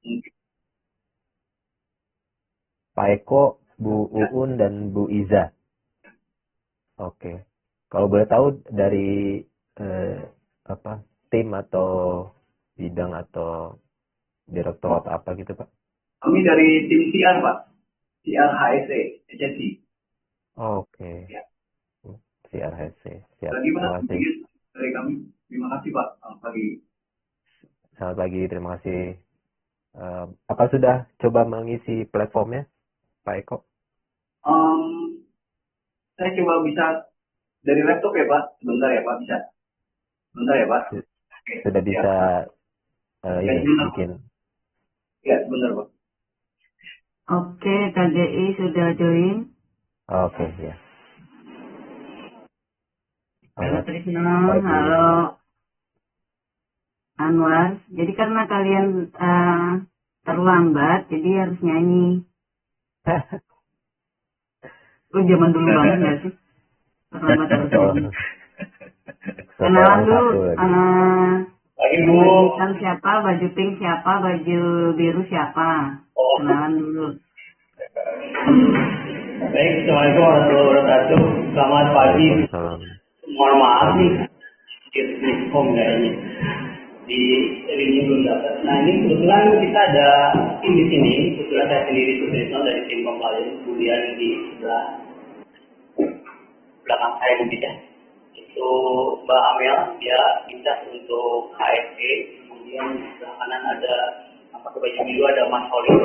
Mungkin. Pak Eko, Bu Uun, dan Bu Iza. Oke. Kalau boleh tahu dari eh, apa tim atau bidang atau direktorat apa gitu Pak? Kami dari tim CR, Pak. CR HSE, agensi. Oke. Ya. CRHC. Siap. Bagaimana Terima kasih. sedikit dari kami? Terima kasih, Pak. Selamat pagi. Selamat pagi. Terima kasih. Apa sudah coba mengisi platformnya, Pak Eko? Em, saya coba bisa dari laptop ya, Pak. Sebentar ya, Pak. Bisa. Sebentar ya, Pak. Oke. Sudah Ya. bisa Ya, ini sebentar, Pak. bikin. Ya, sebentar, Pak. Oke, KGI sudah join. Oke, ya. Halo Trisno, Pagi. halo Anwar. Jadi karena kalian terlambat, jadi harus nyanyi. Lu zaman dulu banget gak sih? Terlambat harus nyanyi. Kenalan dulu. Pagi, Bu. Baju hitam siapa, baju pink siapa, baju biru siapa. Kenalan dulu. Baik, Assalamualaikum warahmatullahi wabarakatuh. Selamat pagi. Salam. Mohon maaf nih, di home kayaknya. Di ini belum dapat. Nah, ini kebetulan kita ada tim di sini. Kebetulan saya sendiri Sutrisno dari tim compliance, kemudian di sebelah belakang saya mungkin ya. Itu Mbak Amel, dia pindah untuk HSE. Kemudian di sebelah kanan ada pakai baju biru ada Mas Holly.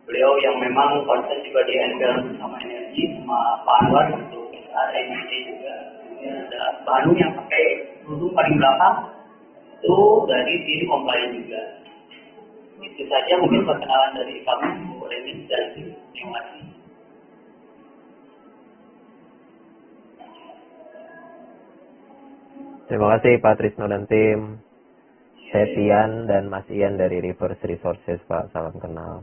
Beliau yang memang konsen juga di endurance sama energi sama Pak Anwar untuk ada energi juga. Kemudian ada Mbak Anu yang pakai kerudung paling belakang itu dari tim compliance juga. Itu saja mungkin perkenalan dari kami Bu Reni dan tim. Terima kasih. Terima kasih Pak Trisno dan tim. Saya Tian dan Mas Ian dari Reverse Resources, Pak. Salam kenal.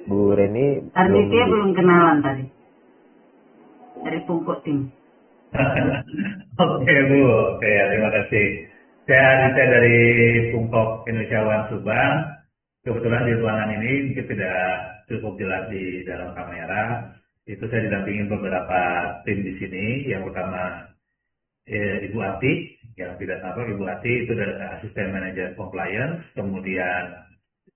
Bu Reni Artinya belum kenalan tadi. Dari Pungkuk tim. Oke Bu, oke ya, terima kasih. Saya dari Pungkok Indonesia One Subang. Kebetulan di ruangan ini mungkin tidak cukup jelas di dalam kamera. Itu saya didampingin beberapa tim di sini. Yang pertama Ibu Ati, yang tidak tahu Ibu Ati itu adalah asisten manajer compliance. Kemudian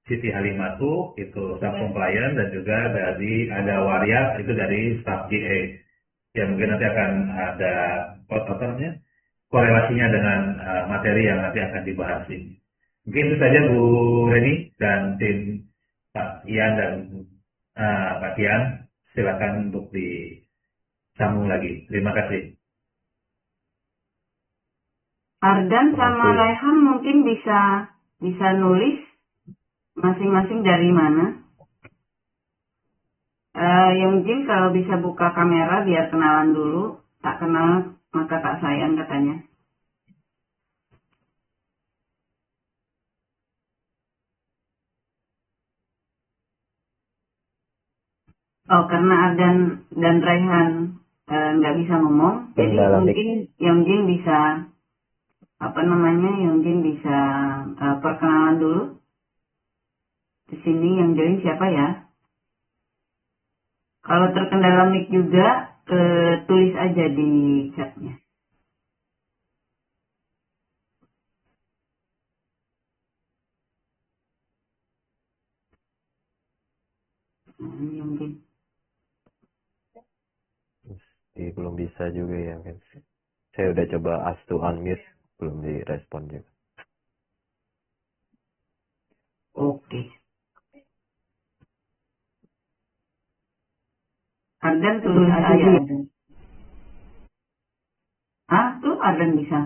Siti Halimatu itu staff compliance dan juga dari ada Waria itu dari staff GA. Ya mungkin nanti akan ada korelasinya dengan materi yang nanti akan dibahas ini. Mungkin itu saja Bu Reni dan tim Pak Ian dan Pak Tian. Silakan untuk disambung lagi. Terima kasih. Ardan sama Lehan mungkin bisa nulis masing-masing dari mana. Yang Jin kalau bisa buka kamera biar kenalan dulu. Tak kenal maka tak sayang katanya. Oh, karena Ardan dan Raihan nggak bisa ngomong, jadi mungkin Yang Jin bisa Yang Jin bisa perkenalan dulu. Di sini yang join siapa ya? Kalau terkendala mic juga, tulis aja di chatnya. Mungkin. Belum bisa juga ya kan. Saya udah coba ask to unmute, belum direspon juga. Oke. Ardan tulis aja ya. Tuh Ardan bisa.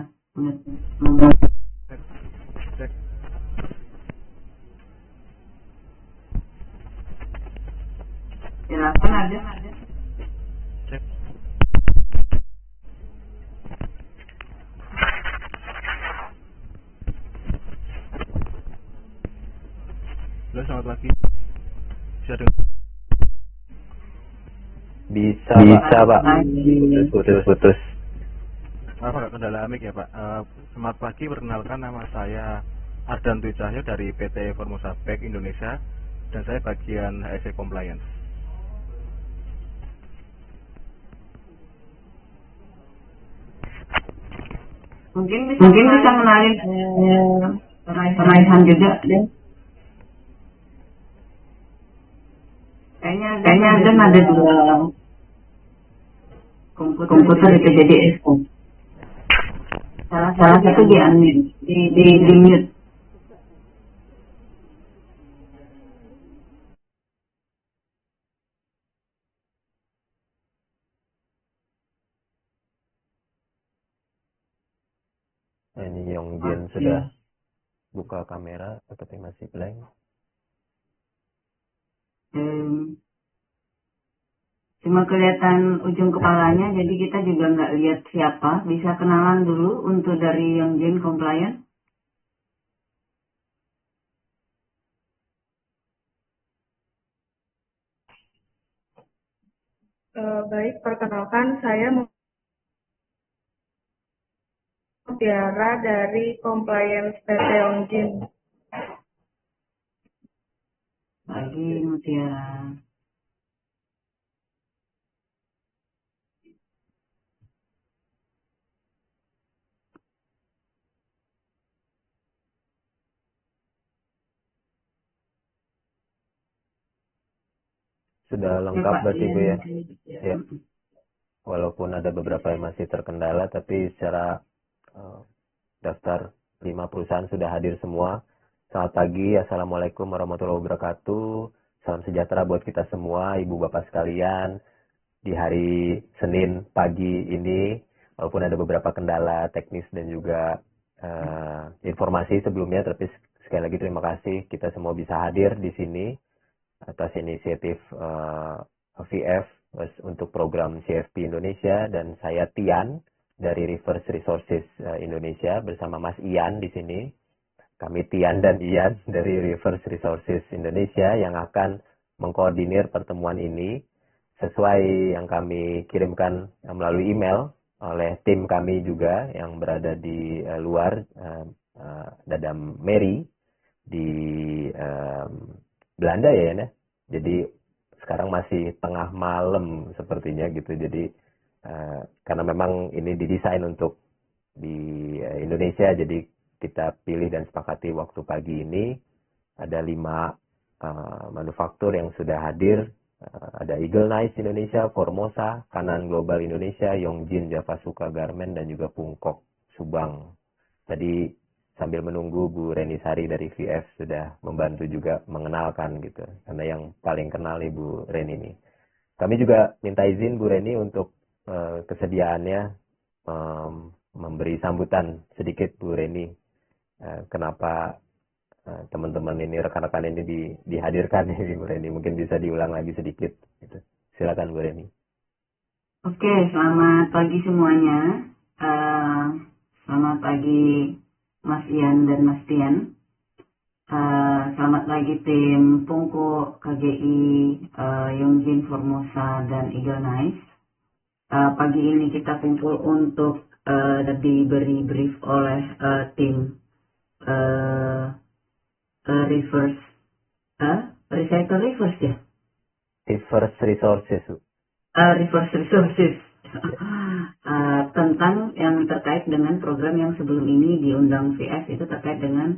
Silakan Ardan. Halo, selamat pagi. Bisa Pak. Putus. Maaf agak kendala mic ya Pak. Selamat pagi, perkenalkan nama saya Ardan Dwi Cahyo dari PT Formosa Bank Indonesia dan saya bagian HSE Compliance. Mungkin bisa kenalin Raihan juga deh. Kayaknya ada dua komputer itu jadi Expo. Salah satu di unmute, di mute. Ini Yongjin sudah buka kamera, tetapi masih blank. Cuma kelihatan ujung kepalanya, jadi kita juga nggak lihat siapa. Bisa kenalan dulu untuk dari Yongjin Compliance. Baik, perkenalkan saya Mutiara dari Compliance PT Yongjin. Pagi Mutiara. Sudah lengkap berarti Bu ya? Ya. Walaupun ada beberapa yang masih terkendala, tapi secara daftar 5 perusahaan sudah hadir semua. Selamat pagi, Assalamualaikum warahmatullahi wabarakatuh. Salam sejahtera buat kita semua, Ibu Bapak sekalian. Di hari Senin pagi ini, walaupun ada beberapa kendala teknis dan juga informasi sebelumnya, tapi sekali lagi terima kasih kita semua bisa hadir di sini atas inisiatif VF untuk program CFP Indonesia, dan saya Tian dari Reverse Resources Indonesia bersama Mas Ian di sini. Kami Tian dan Ian dari Reverse Resources Indonesia yang akan mengkoordinir pertemuan ini sesuai yang kami kirimkan melalui email oleh tim kami juga yang berada di luar Dadam Mary di Belanda ya, ya. Jadi sekarang masih tengah malam sepertinya gitu. Jadi karena memang ini didesain untuk di Indonesia, jadi kita pilih dan sepakati waktu pagi ini. Ada 5 manufaktur yang sudah hadir. Ada Eagle Nice Indonesia, Formosa, Kanan Global Indonesia, Yongjin Javasuka Garment, dan juga Pungkok Subang. Tadi sambil menunggu Bu Reni Sari dari VF sudah membantu juga mengenalkan gitu. Karena yang paling kenal Ibu Reni ini. Kami juga minta izin Bu Reni untuk kesediaannya memberi sambutan sedikit Bu Reni. Kenapa teman-teman ini, rekan-rekan ini dihadirkan ini Bu Reni. Mungkin bisa diulang lagi sedikit. Gitu. Silakan Bu Reni. Oke, selamat pagi semuanya. Selamat pagi Mas Ian dan Mas Tian. Selamat pagi tim Pungko, KGI, Yongjin, Formosa, dan Eagle Nice. Pagi ini kita kumpul untuk diberi brief oleh tim Reverse Resources ya? Reverse Resources. Reverse Resources. Tentang yang terkait dengan program yang sebelum ini diundang VF, itu terkait dengan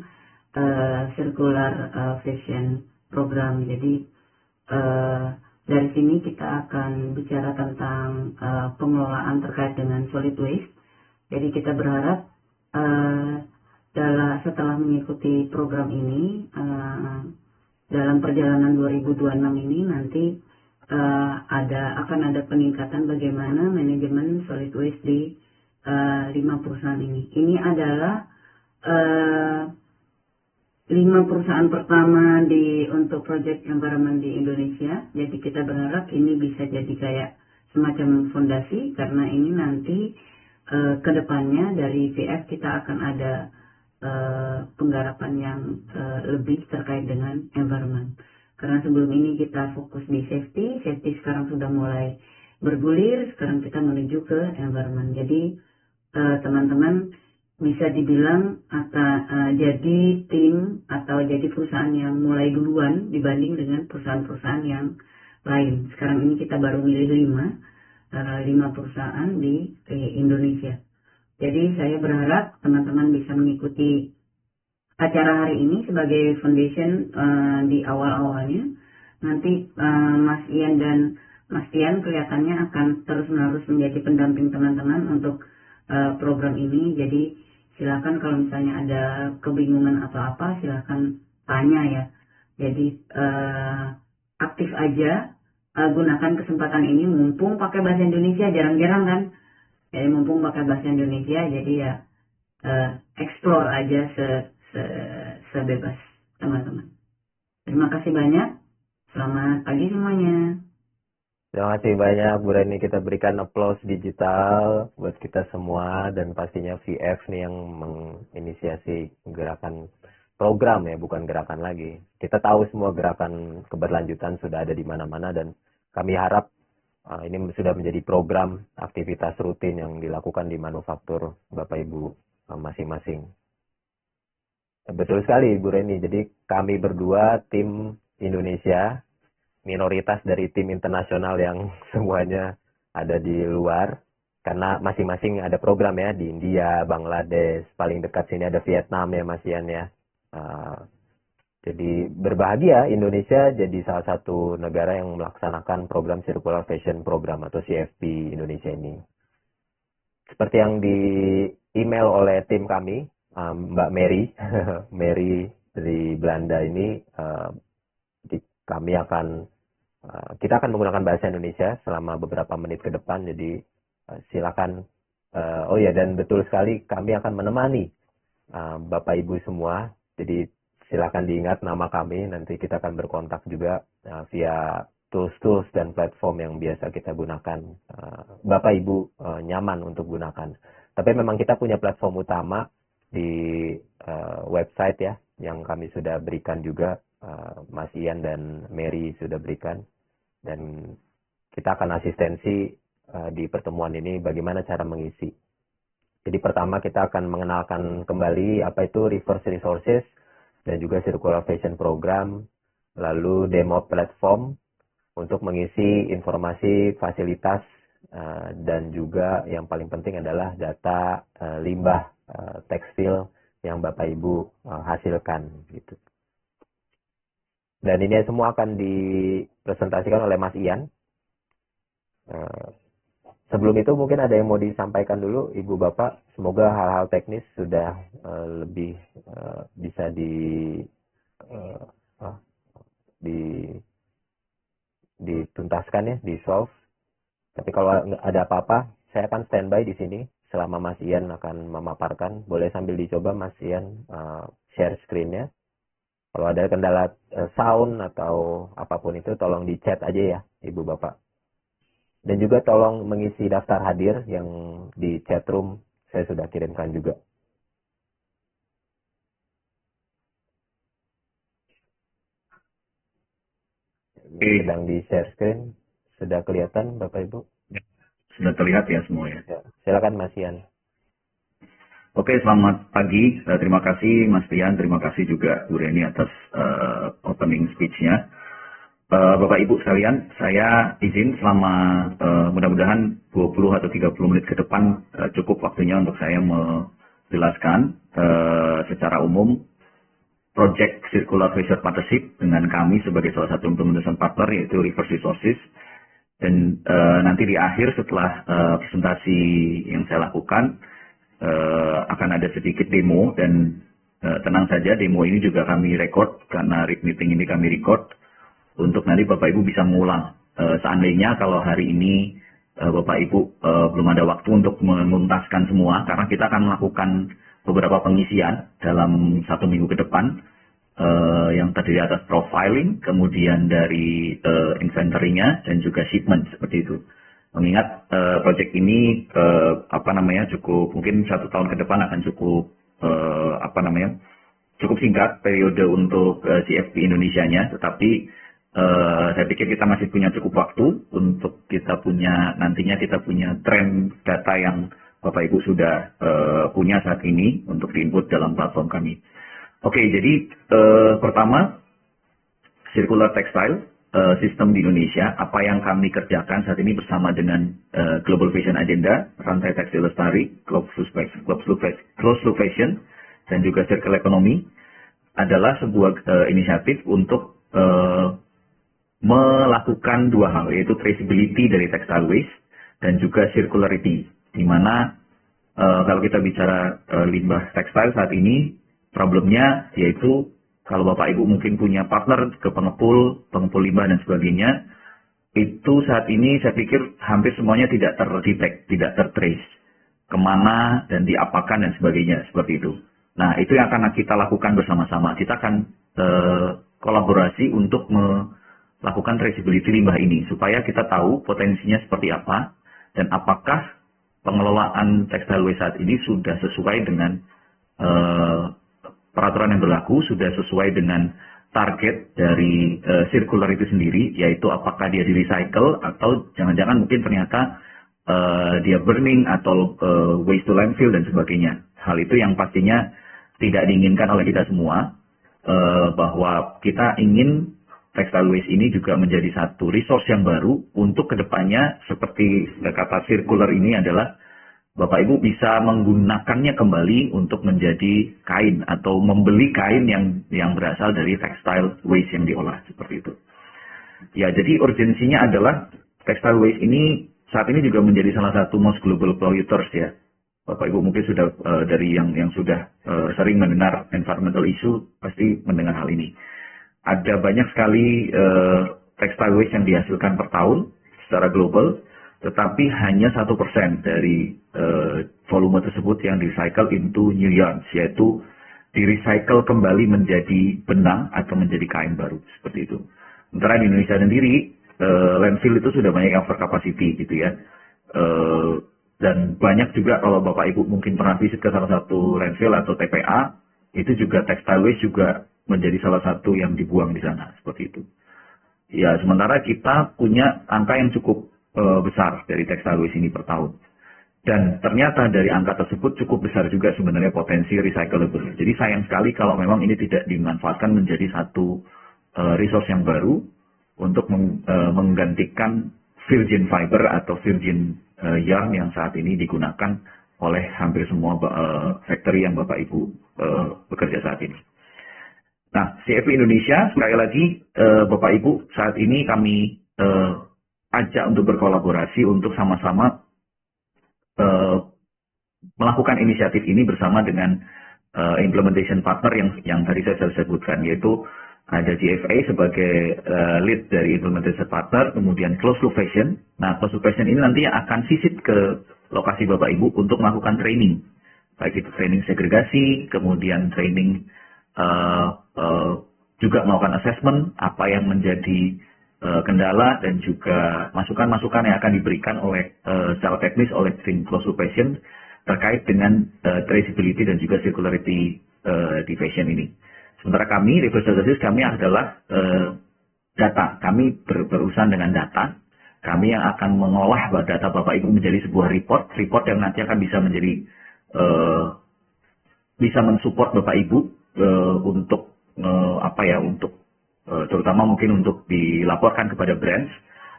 circular fashion program. Jadi dari sini kita akan bicara tentang pengelolaan terkait dengan solid waste. Jadi kita berharap setelah mengikuti program ini, dalam perjalanan 2026 ini nanti akan ada peningkatan bagaimana manajemen solid waste di 5 perusahaan ini. Ini adalah 5 perusahaan pertama untuk project environment di Indonesia. Jadi kita berharap ini bisa jadi kayak semacam fondasi, karena ini nanti kedepannya dari VF kita akan ada penggarapan yang lebih terkait dengan environment. Karena sebelum ini kita fokus di safety sekarang sudah mulai bergulir, sekarang kita menuju ke environment. Jadi teman-teman bisa dibilang jadi tim atau jadi perusahaan yang mulai duluan dibanding dengan perusahaan-perusahaan yang lain. Sekarang ini kita baru milih 5 perusahaan di Indonesia. Jadi saya berharap teman-teman bisa mengikuti acara hari ini sebagai foundation di awal-awalnya. Nanti Mas Ian dan Mas Tian kelihatannya akan terus-menerus menjadi pendamping teman-teman untuk program ini. Jadi silakan kalau misalnya ada kebingungan atau apa, silakan tanya ya. Jadi aktif aja, gunakan kesempatan ini mumpung pakai bahasa Indonesia, jarang-jarang kan. Jadi mumpung pakai bahasa Indonesia, jadi ya explore aja sebebas teman-teman. Terima kasih banyak. Selamat pagi semuanya. Terima kasih banyak Bu Reni, kita berikan applause digital buat kita semua dan pastinya VF nih yang menginisiasi gerakan program ya, bukan gerakan lagi. Kita tahu semua gerakan keberlanjutan sudah ada di mana-mana dan kami harap ini sudah menjadi program aktivitas rutin yang dilakukan di manufaktur Bapak Ibu masing-masing. Betul sekali Bu Reni, jadi kami berdua tim Indonesia, minoritas dari tim internasional yang semuanya ada di luar karena masing-masing ada program ya di India, Bangladesh, paling dekat sini ada Vietnam ya Mas Ian ya. Jadi berbahagia Indonesia jadi salah satu negara yang melaksanakan program Circular Fashion Program atau CFP Indonesia ini. Seperti yang di email oleh tim kami, Mbak Mary, Mary dari Belanda ini, kita akan menggunakan bahasa Indonesia selama beberapa menit ke depan, jadi silakan. Oh ya, dan betul sekali kami akan menemani Bapak Ibu semua, jadi silakan diingat nama kami, nanti kita akan berkontak juga via tools-tools dan platform yang biasa kita gunakan. Bapak Ibu nyaman untuk gunakan. Tapi memang kita punya platform utama di website ya, yang kami sudah berikan juga. Mas Ian dan Mary sudah berikan, dan kita akan asistensi di pertemuan ini bagaimana cara mengisi. Jadi pertama kita akan mengenalkan kembali apa itu reverse resources dan juga circular fashion program, lalu demo platform untuk mengisi informasi fasilitas dan juga yang paling penting adalah data limbah tekstil yang Bapak Ibu hasilkan gitu. Dan ini semua akan dipresentasikan oleh Mas Ian. Sebelum itu mungkin ada yang mau disampaikan dulu, Ibu Bapak. Semoga hal-hal teknis sudah lebih bisa dituntaskan ya, di-solve. Tapi kalau ada apa-apa, saya akan standby di sini selama Mas Ian akan memaparkan. Boleh sambil dicoba Mas Ian share screen-nya. Kalau ada kendala sound atau apapun itu, tolong di chat aja ya, Ibu Bapak. Dan juga tolong mengisi daftar hadir yang di chat room, saya sudah kirimkan juga. Sedang di share screen, sudah kelihatan Bapak Ibu? Sudah terlihat ya semuanya. Ya, silakan Mas Ian. Oke, selamat pagi. Terima kasih Mas Tian, terima kasih juga Bu Reni atas opening speech-nya. Bapak Ibu sekalian, saya izin selama mudah-mudahan 20 atau 30 menit ke depan cukup waktunya untuk saya menjelaskan secara umum Project Circular Fashion Partnership dengan kami sebagai salah satu implementation partner yaitu Reverse Resources. Dan nanti di akhir setelah presentasi yang saya lakukan, akan ada sedikit demo dan tenang saja, demo ini juga kami record karena meeting ini kami record untuk nanti Bapak Ibu bisa mengulang. Seandainya kalau hari ini Bapak Ibu belum ada waktu untuk menuntaskan semua, karena kita akan melakukan beberapa pengisian dalam 1 minggu ke depan yang terdiri atas profiling, kemudian dari inventory-nya dan juga shipment seperti itu. Mengingat proyek ini cukup mungkin 1 tahun ke depan akan cukup cukup singkat periode untuk CFP Indonesianya, tetapi saya pikir kita masih punya cukup waktu untuk kita punya nantinya kita punya tren data yang Bapak Ibu sudah punya saat ini untuk diinput dalam platform kami. Oke, jadi pertama, Circular Textile System di Indonesia, apa yang kami kerjakan saat ini bersama dengan Global Fashion Agenda, Rantai Tekstil Lestari, Closed Loop Fashion, dan juga Circular Economy, adalah sebuah inisiatif untuk melakukan dua hal, yaitu traceability dari textile waste dan juga circularity, di mana kalau kita bicara limbah tekstil saat ini, problemnya yaitu kalau Bapak Ibu mungkin punya partner ke pengepul limbah dan sebagainya, itu saat ini saya pikir hampir semuanya tidak terdetek, tidak tertrace kemana dan diapakan dan sebagainya, seperti itu. Nah, itu yang akan kita lakukan bersama-sama. Kita akan kolaborasi untuk melakukan traceability limbah ini, supaya kita tahu potensinya seperti apa, dan apakah pengelolaan textile waste saat ini sudah sesuai dengan peraturan yang berlaku, sudah sesuai dengan target dari circular itu sendiri, yaitu apakah dia di recycle atau jangan-jangan mungkin ternyata dia burning atau waste to landfill dan sebagainya. Hal itu yang pastinya tidak diinginkan oleh kita semua, bahwa kita ingin textile waste ini juga menjadi satu resource yang baru untuk kedepannya, seperti kata circular ini adalah Bapak Ibu bisa menggunakannya kembali untuk menjadi kain atau membeli kain yang berasal dari textile waste yang diolah, seperti itu. Ya, jadi urgensinya adalah textile waste ini saat ini juga menjadi salah satu most global polluters ya. Bapak Ibu mungkin sudah dari yang sudah sering mendengar environmental issue pasti mendengar hal ini. Ada banyak sekali textile waste yang dihasilkan per tahun secara global, tetapi hanya 1% dari volume tersebut yang recycle into new yarns, yaitu di-recycle kembali menjadi benang atau menjadi kain baru, seperti itu. Sementara di Indonesia sendiri, landfill itu sudah banyak yang over capacity gitu ya. Dan banyak juga kalau Bapak Ibu mungkin pernah visit ke salah satu landfill atau TPA, itu juga textile waste juga menjadi salah satu yang dibuang di sana, seperti itu. Ya, sementara kita punya angka yang cukup besar dari textile waste ini per tahun. Dan ternyata dari angka tersebut cukup besar juga sebenarnya potensi recyclable. Jadi sayang sekali kalau memang ini tidak dimanfaatkan menjadi satu resource yang baru untuk menggantikan virgin fiber atau virgin yarn yang saat ini digunakan oleh hampir semua factory yang Bapak Ibu bekerja saat ini. Nah, CFP Indonesia, sekali lagi Bapak Ibu, saat ini kami ajak untuk berkolaborasi untuk sama-sama melakukan inisiatif ini bersama dengan implementation partner yang tadi saya sebutkan, yaitu ada GFA sebagai lead dari implementation partner, kemudian Closed Loop Fashion. Nah, Closed Loop Fashion ini nantinya akan visit ke lokasi Bapak Ibu untuk melakukan training, baik itu training segregasi, kemudian training juga melakukan assessment apa yang menjadi kendala dan juga masukan-masukan yang akan diberikan oleh secara teknis oleh tim Closed Loop Fashion terkait dengan traceability dan juga circularity di fashion ini. Sementara kami, Reverse Services, kami adalah data. Kami berurusan dengan data. Kami yang akan mengolah data Bapak Ibu menjadi sebuah report yang nanti akan bisa menjadi bisa mensupport Bapak Ibu untuk terutama mungkin untuk dilaporkan kepada brands,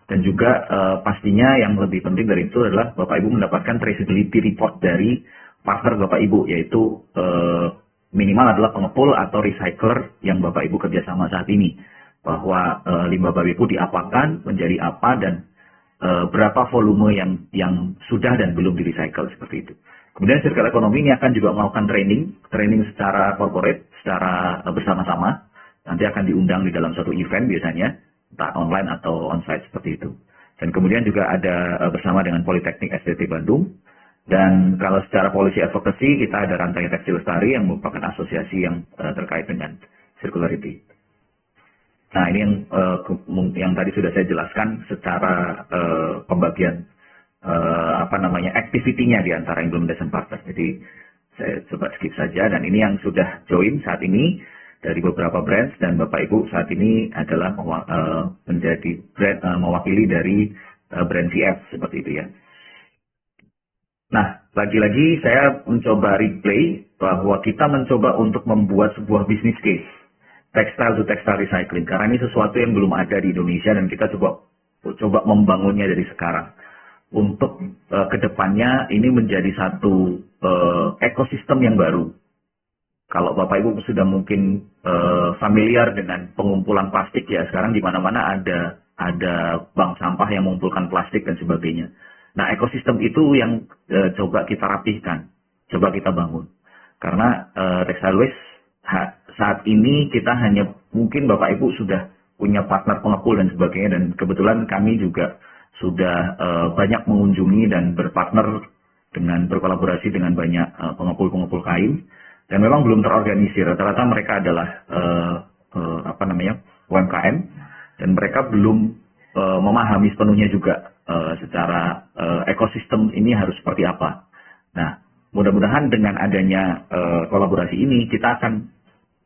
dan juga pastinya yang lebih penting dari itu adalah Bapak Ibu mendapatkan traceability report dari partner Bapak Ibu, yaitu minimal adalah pengepul atau recycler yang Bapak Ibu kerjasama saat ini, bahwa limbah Bapak Ibu diapakan, menjadi apa, dan berapa volume yang sudah dan belum di recycle, seperti itu. Kemudian Circular Economy ini akan juga melakukan training secara corporate, secara bersama-sama. Nanti akan diundang di dalam suatu event biasanya, entah online atau onsite seperti itu. Dan kemudian juga ada bersama dengan Politeknik SDT Bandung. Dan kalau secara policy advocacy, kita ada Rantai Tekstil Lestari yang merupakan asosiasi yang terkait dengan circularity. Nah, ini yang tadi sudah saya jelaskan secara pembagian activity-nya di antara implementation partner. Jadi saya coba skip saja, dan ini yang sudah join saat ini dari beberapa brands, dan Bapak Ibu saat ini adalah menjadi brand mewakili dari brand CF seperti itu ya. Nah, lagi-lagi saya mencoba replay bahwa kita mencoba untuk membuat sebuah business case textile to textile recycling karena ini sesuatu yang belum ada di Indonesia dan kita coba membangunnya dari sekarang untuk kedepannya ini menjadi satu ekosistem yang baru. Kalau Bapak Ibu sudah mungkin familiar dengan pengumpulan plastik ya, sekarang di mana-mana ada bank sampah yang mengumpulkan plastik dan sebagainya. Nah, ekosistem itu yang coba kita rapihkan, coba kita bangun. Karena textile waste saat ini kita hanya mungkin Bapak Ibu sudah punya partner pengepul dan sebagainya, dan kebetulan kami juga sudah banyak mengunjungi dan berkolaborasi dengan banyak pengepul-pengepul kain, dan memang belum terorganisir. Rata-rata mereka adalah UMKM, dan mereka belum memahami sepenuhnya juga secara ekosistem ini harus seperti apa. Nah, mudah-mudahan dengan adanya kolaborasi ini kita akan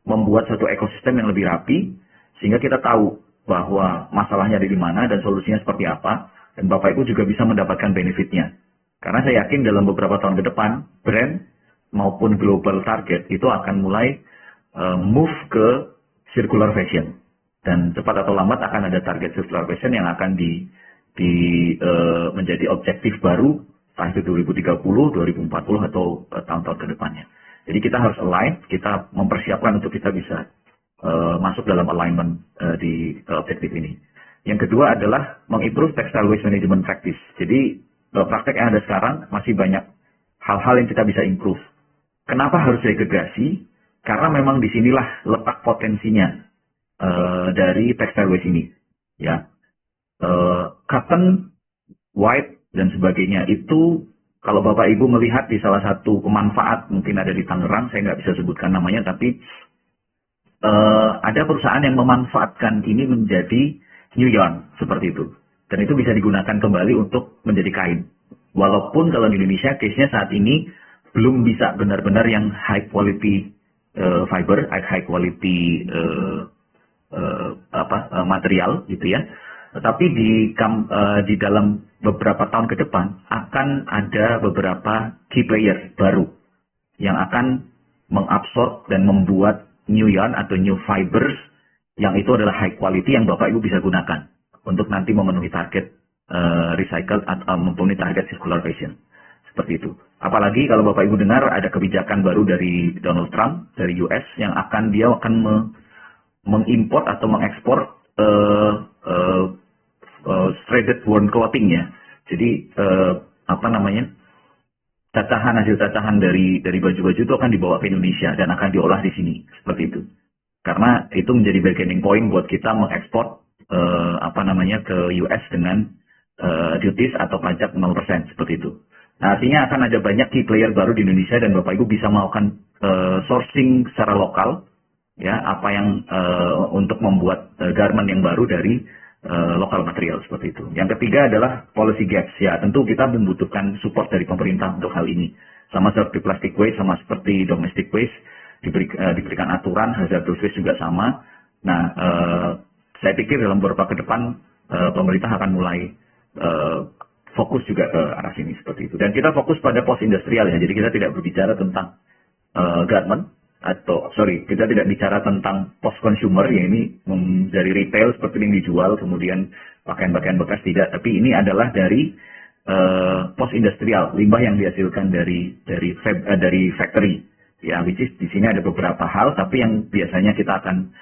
membuat satu ekosistem yang lebih rapi sehingga kita tahu bahwa masalahnya ada di mana dan solusinya seperti apa, dan Bapak Ibu juga bisa mendapatkan benefitnya. Karena saya yakin dalam beberapa tahun ke depan brand maupun global target itu akan mulai move ke circular fashion, dan cepat atau lambat akan ada target circular fashion yang akan menjadi objektif baru entah itu 2030, 2040 atau tahun-tahun ke depannya. Jadi kita harus align, kita mempersiapkan untuk kita bisa masuk dalam alignment di objektif ini. Yang kedua adalah mengimprove textile waste management practice. Jadi praktek yang ada sekarang masih banyak hal-hal yang kita bisa improve. Kenapa harus segregasi? Karena memang disinilah letak potensinya dari textile waste ini. Ya, cotton, white dan sebagainya itu kalau Bapak Ibu melihat di salah satu pemanfaat mungkin ada di Tangerang, saya nggak bisa sebutkan namanya, tapi ada perusahaan yang memanfaatkan ini menjadi new yarn seperti itu, dan itu bisa digunakan kembali untuk menjadi kain. Walaupun kalau di Indonesia case-nya saat ini belum bisa benar-benar yang high quality fiber, high quality material gitu ya. Tetapi di dalam beberapa tahun ke depan akan ada beberapa key player baru yang akan mengabsorb dan membuat new yarn atau new fibers yang itu adalah high quality yang Bapak Ibu bisa gunakan untuk nanti memenuhi target recycle atau memenuhi target circular fashion. Seperti itu. Apalagi kalau Bapak Ibu dengar ada kebijakan baru dari Donald Trump dari US yang dia akan mengimpor atau mengekspor threaded worn clothing ya. Jadi hasil cacahan dari baju-baju itu akan dibawa ke Indonesia dan akan diolah di sini seperti itu. Karena itu menjadi bargaining point buat kita mengekspor ke US dengan duties atau pajak 0% seperti itu. Nah, artinya akan ada banyak key player baru di Indonesia dan Bapak Ibu bisa melakukan sourcing secara lokal ya, apa yang untuk membuat garment yang baru dari lokal material seperti itu. Yang ketiga adalah policy gaps ya, tentu kita membutuhkan support dari pemerintah untuk hal ini. Sama seperti plastic waste, sama seperti domestic waste diberikan aturan, hazardous waste juga sama. Nah, saya pikir dalam beberapa ke depan pemerintah akan mulai fokus juga ke arah sini seperti itu. Dan kita fokus pada post industrial ya, jadi kita tidak berbicara tentang garment kita tidak bicara tentang post consumer ya, ini dari retail seperti yang dijual kemudian pakaian-pakaian bekas, tidak, tapi ini adalah dari post industrial, limbah yang dihasilkan dari factory ya, which is di sini ada beberapa hal, tapi yang biasanya kita akan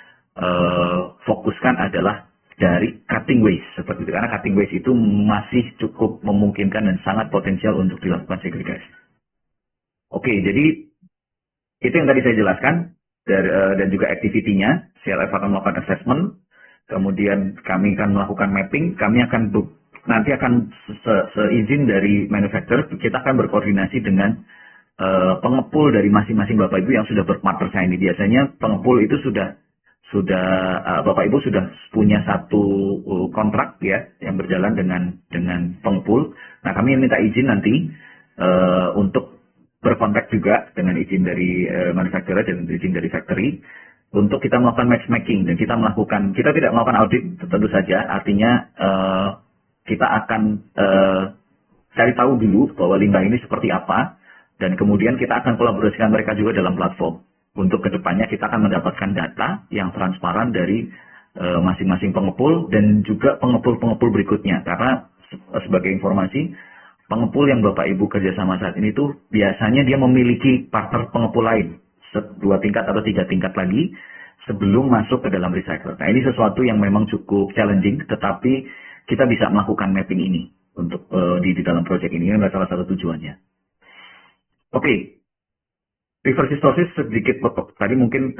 fokuskan adalah dari cutting waste seperti itu, karena cutting waste itu masih cukup memungkinkan dan sangat potensial untuk dilakukan segregasi. Oke, jadi itu yang tadi saya jelaskan dan juga activity-nya. CLF akan melakukan assessment, kemudian kami akan melakukan mapping, kami akan nanti akan seizin dari manufacturer, kita akan berkoordinasi dengan pengepul dari masing-masing Bapak Ibu yang sudah berpartner saya ini. Biasanya pengepul itu sudah Bapak Ibu sudah punya satu kontrak ya yang berjalan dengan pengepul. Nah, kami minta izin nanti untuk berkontrak juga dengan izin dari manufacturer dan izin dari factory untuk kita melakukan matchmaking, dan kita tidak melakukan audit tentu saja, artinya kita akan cari tahu dulu bahwa limbah ini seperti apa, dan kemudian kita akan kolaborasikan mereka juga dalam platform. Untuk kedepannya kita akan mendapatkan data yang transparan dari masing-masing pengepul dan juga pengepul-pengepul berikutnya. Karena sebagai informasi, pengepul yang Bapak Ibu kerjasama saat ini tuh biasanya dia memiliki partner pengepul lain, 2 tingkat atau 3 tingkat lagi sebelum masuk ke dalam recycler. Nah, ini sesuatu yang memang cukup challenging, tetapi kita bisa melakukan mapping ini untuk di dalam proyek ini. Ini adalah salah satu tujuannya. Oke, reverse resources sedikit tadi mungkin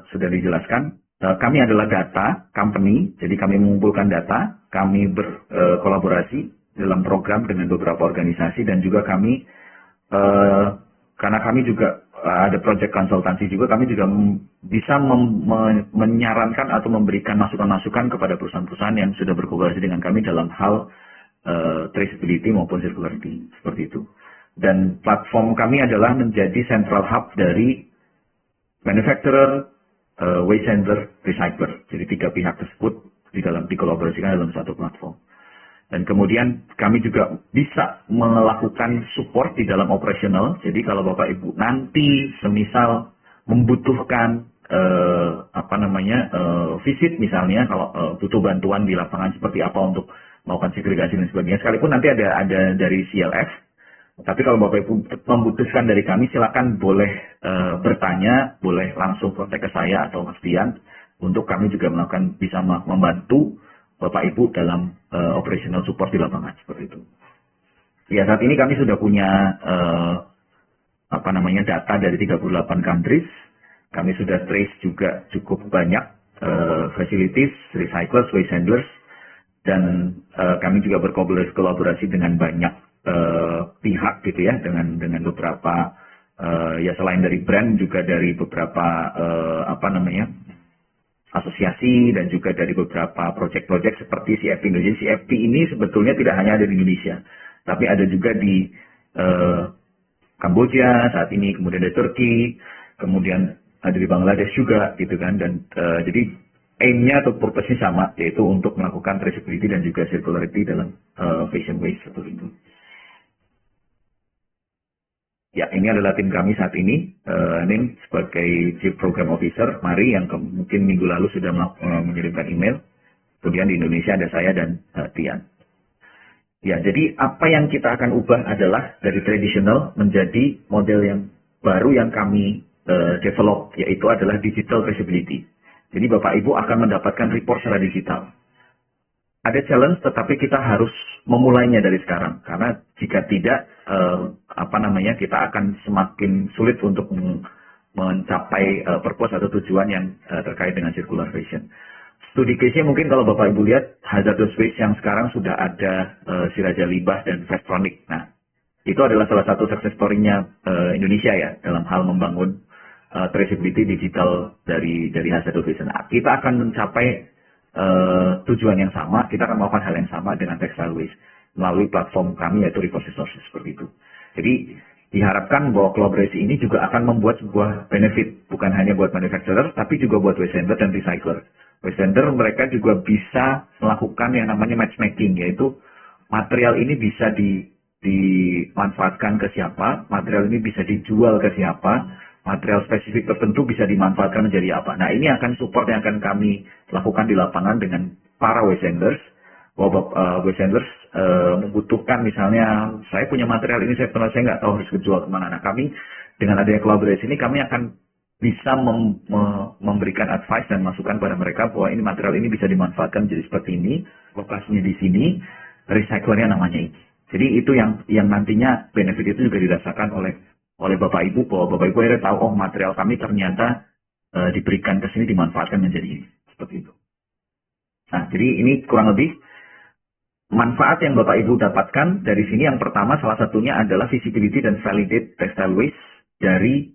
sudah dijelaskan. Kami adalah data company, jadi kami mengumpulkan data, kami berkolaborasi dalam program dengan beberapa organisasi, dan juga kami karena kami juga ada project konsultansi juga, kami juga bisa menyarankan atau memberikan masukan-masukan kepada perusahaan-perusahaan yang sudah berkolaborasi dengan kami dalam hal traceability maupun circularity, seperti itu. Dan platform kami adalah menjadi central hub dari manufacturer, waste sender, recycler. Jadi 3 pihak tersebut dikolaborasikan dalam satu platform. Dan kemudian kami juga bisa melakukan support di dalam operasional. Jadi kalau Bapak Ibu nanti semisal membutuhkan visit misalnya, kalau butuh bantuan di lapangan seperti apa untuk melakukan segregasi dan sebagainya, sekalipun nanti ada dari CLF. Tapi kalau Bapak Ibu membutuhkan dari kami, silakan boleh bertanya, boleh langsung kontak ke saya atau Mas Dian, untuk kami juga bisa membantu Bapak Ibu dalam operational support di lapangan, seperti itu. Ya, saat ini kami sudah punya data dari 38 countries. Kami sudah trace juga cukup banyak facilities, recyclers, waste handlers, dan kami juga berkolaborasi dengan banyak pihak gitu ya, dengan beberapa ya selain dari brand juga dari beberapa asosiasi, dan juga dari beberapa project-project seperti CFP Indonesia. CFP ini sebetulnya tidak hanya ada di Indonesia, tapi ada juga di Kamboja saat ini, kemudian di Turki, kemudian ada di Bangladesh juga gitu kan. Dan jadi aim-nya atau purpose-nya sama, yaitu untuk melakukan traceability dan juga circularity dalam fashion waste seperti itu. Ya, ini adalah tim kami saat ini. Ini sebagai Chief Program Officer, Mari, yang mungkin minggu lalu sudah mengirimkan email. Kemudian di Indonesia ada saya dan Tian. Ya, jadi apa yang kita akan ubah adalah dari tradisional menjadi model yang baru yang kami develop, yaitu adalah digital traceability. Jadi Bapak Ibu akan mendapatkan report secara digital. Ada challenge, tetapi kita harus memulainya dari sekarang. Karena jika tidak, kita akan semakin sulit untuk mencapai purpose atau tujuan yang terkait dengan circular fashion. Studi case-nya mungkin kalau Bapak Ibu lihat, hazardous waste yang sekarang sudah ada Siraja Limbah dan Vestronic. Nah, itu adalah salah satu success story-nya Indonesia ya, dalam hal membangun traceability digital dari hazardous waste. Nah, kita akan mencapai tujuan yang sama, kita akan melakukan hal yang sama dengan textile waste melalui platform kami, yaitu Reverse Resources, seperti itu. Jadi diharapkan bahwa kolaborasi ini juga akan membuat sebuah benefit, bukan hanya buat manufacturer, tapi juga buat waste handler dan recycler. Waste handler mereka juga bisa melakukan yang namanya matchmaking, yaitu material ini bisa dimanfaatkan ke siapa, material ini bisa dijual ke siapa, material spesifik tertentu bisa dimanfaatkan menjadi apa. Nah, ini akan support yang akan kami lakukan di lapangan dengan para waste handlers. Bahwa waste handlers membutuhkan, misalnya saya punya material ini, saya nggak tahu harus dijual kemana. Nah, kami dengan adanya kolaborasi ini, kami akan bisa memberikan advice dan masukan pada mereka bahwa ini material ini bisa dimanfaatkan menjadi seperti ini, lokasinya di sini, recyclernya namanya ini. Jadi itu yang nantinya benefit itu juga dirasakan oleh Bapak Ibu, bahwa Bapak Ibu akhirnya tahu, oh material kami ternyata diberikan ke sini, dimanfaatkan menjadi ini, seperti itu. Nah, jadi ini kurang lebih manfaat yang Bapak Ibu dapatkan dari sini. Yang pertama, salah satunya adalah visibility dan validate textile waste dari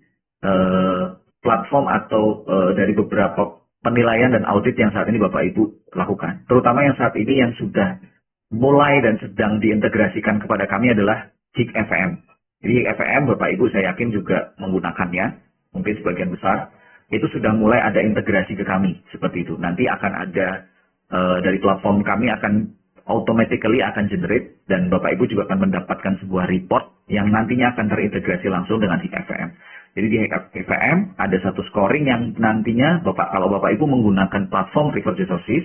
platform atau dari beberapa penilaian dan audit yang saat ini Bapak Ibu lakukan. Terutama yang saat ini yang sudah mulai dan sedang diintegrasikan kepada kami adalah GIG FM. Jadi FM, Bapak Ibu saya yakin juga menggunakannya, mungkin sebagian besar, itu sudah mulai ada integrasi ke kami, seperti itu. Nanti akan ada, dari platform kami akan automatically akan generate dan Bapak Ibu juga akan mendapatkan sebuah report yang nantinya akan terintegrasi langsung dengan HIK-FVM. Jadi di HIK-FVM ada satu scoring yang nantinya kalau Bapak Ibu menggunakan platform Reverse Resources,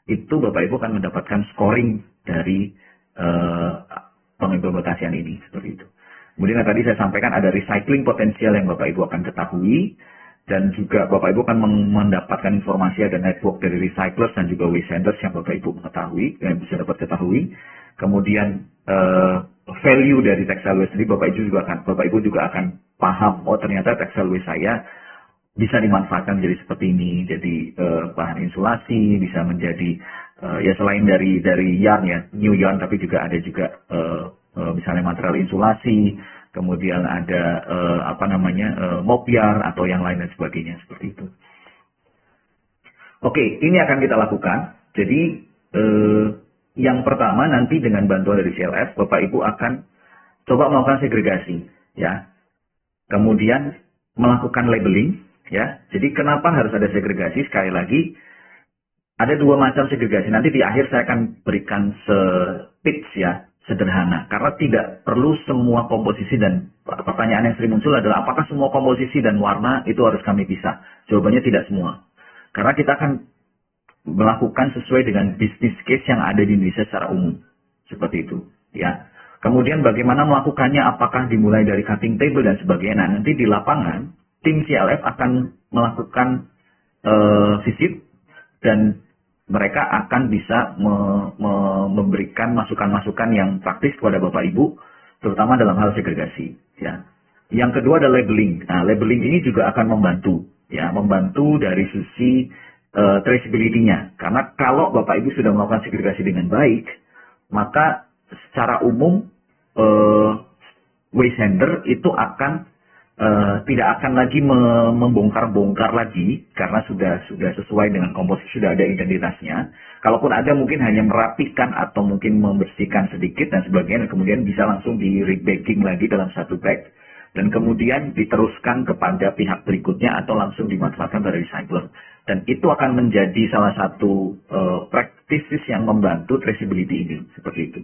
itu Bapak Ibu akan mendapatkan scoring dari pengimplementasian ini, seperti itu. Kemudian yang tadi saya sampaikan ada recycling potensial yang Bapak Ibu akan ketahui, dan juga Bapak Ibu akan mendapatkan informasi ada network dari recyclers dan juga waste centers yang Bapak Ibu mengetahui, yang bisa dapat ketahui. Kemudian value dari textile waste ini Bapak Ibu juga akan paham, oh ternyata textile waste saya bisa dimanfaatkan menjadi seperti ini, jadi bahan insulasi, bisa menjadi ya selain dari yarn ya, new yarn, tapi juga ada juga misalnya material insulasi, kemudian ada mop yarn atau yang lain dan sebagainya, seperti itu. Oke, ini akan kita lakukan. Jadi yang pertama nanti dengan bantuan dari CLF, Bapak Ibu akan coba melakukan segregasi, ya. Kemudian melakukan labeling, ya. Jadi kenapa harus ada segregasi? Sekali lagi, ada dua macam segregasi. Nanti di akhir saya akan berikan tips ya, sederhana. Karena tidak perlu semua komposisi, dan pertanyaan yang sering muncul adalah apakah semua komposisi dan warna itu harus kami pisah? Jawabannya tidak semua. Karena kita akan melakukan sesuai dengan business case yang ada di Indonesia secara umum. Seperti itu, ya. Kemudian bagaimana melakukannya, apakah dimulai dari cutting table dan sebagainya. Nah, nanti di lapangan, tim CLF akan melakukan visit dan mereka akan bisa memberikan masukan-masukan yang praktis kepada Bapak Ibu, terutama dalam hal segregasi. Ya. Yang kedua adalah labeling. Nah, labeling ini juga akan membantu, ya, membantu dari sisi traceability-nya. Karena kalau Bapak Ibu sudah melakukan segregasi dengan baik, maka secara umum waste center itu akan tidak akan lagi membongkar-bongkar lagi karena sudah sesuai dengan komposisi, sudah ada identitasnya. Kalaupun ada mungkin hanya merapikan atau mungkin membersihkan sedikit dan sebagainya, dan kemudian bisa langsung di rebagging lagi dalam satu bag dan kemudian diteruskan kepada pihak berikutnya atau langsung dimanfaatkan pada recycler. Dan itu akan menjadi salah satu practices yang membantu traceability ini, seperti itu.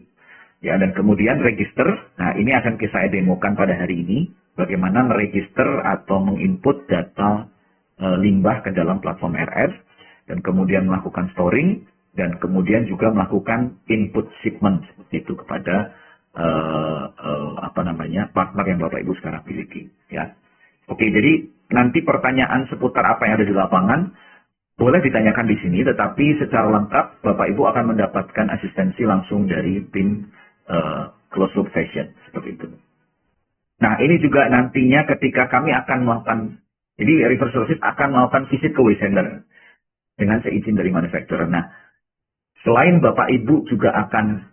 Ya, dan kemudian register. Nah, ini akan saya demokan pada hari ini. Bagaimana meregister atau menginput data limbah ke dalam platform RS, dan kemudian melakukan storing, dan kemudian juga melakukan input shipment seperti itu kepada partner yang Bapak Ibu sekarang miliki. Ya, oke. Jadi nanti pertanyaan seputar apa yang ada di lapangan boleh ditanyakan di sini, tetapi secara lengkap Bapak Ibu akan mendapatkan asistensi langsung dari tim closed loop fashion seperti itu. Nah, ini juga nantinya ketika kami akan melakukan, jadi Reverse Resources akan melakukan visit ke waste center dengan seizin dari manufacturer. Nah, selain Bapak Ibu juga akan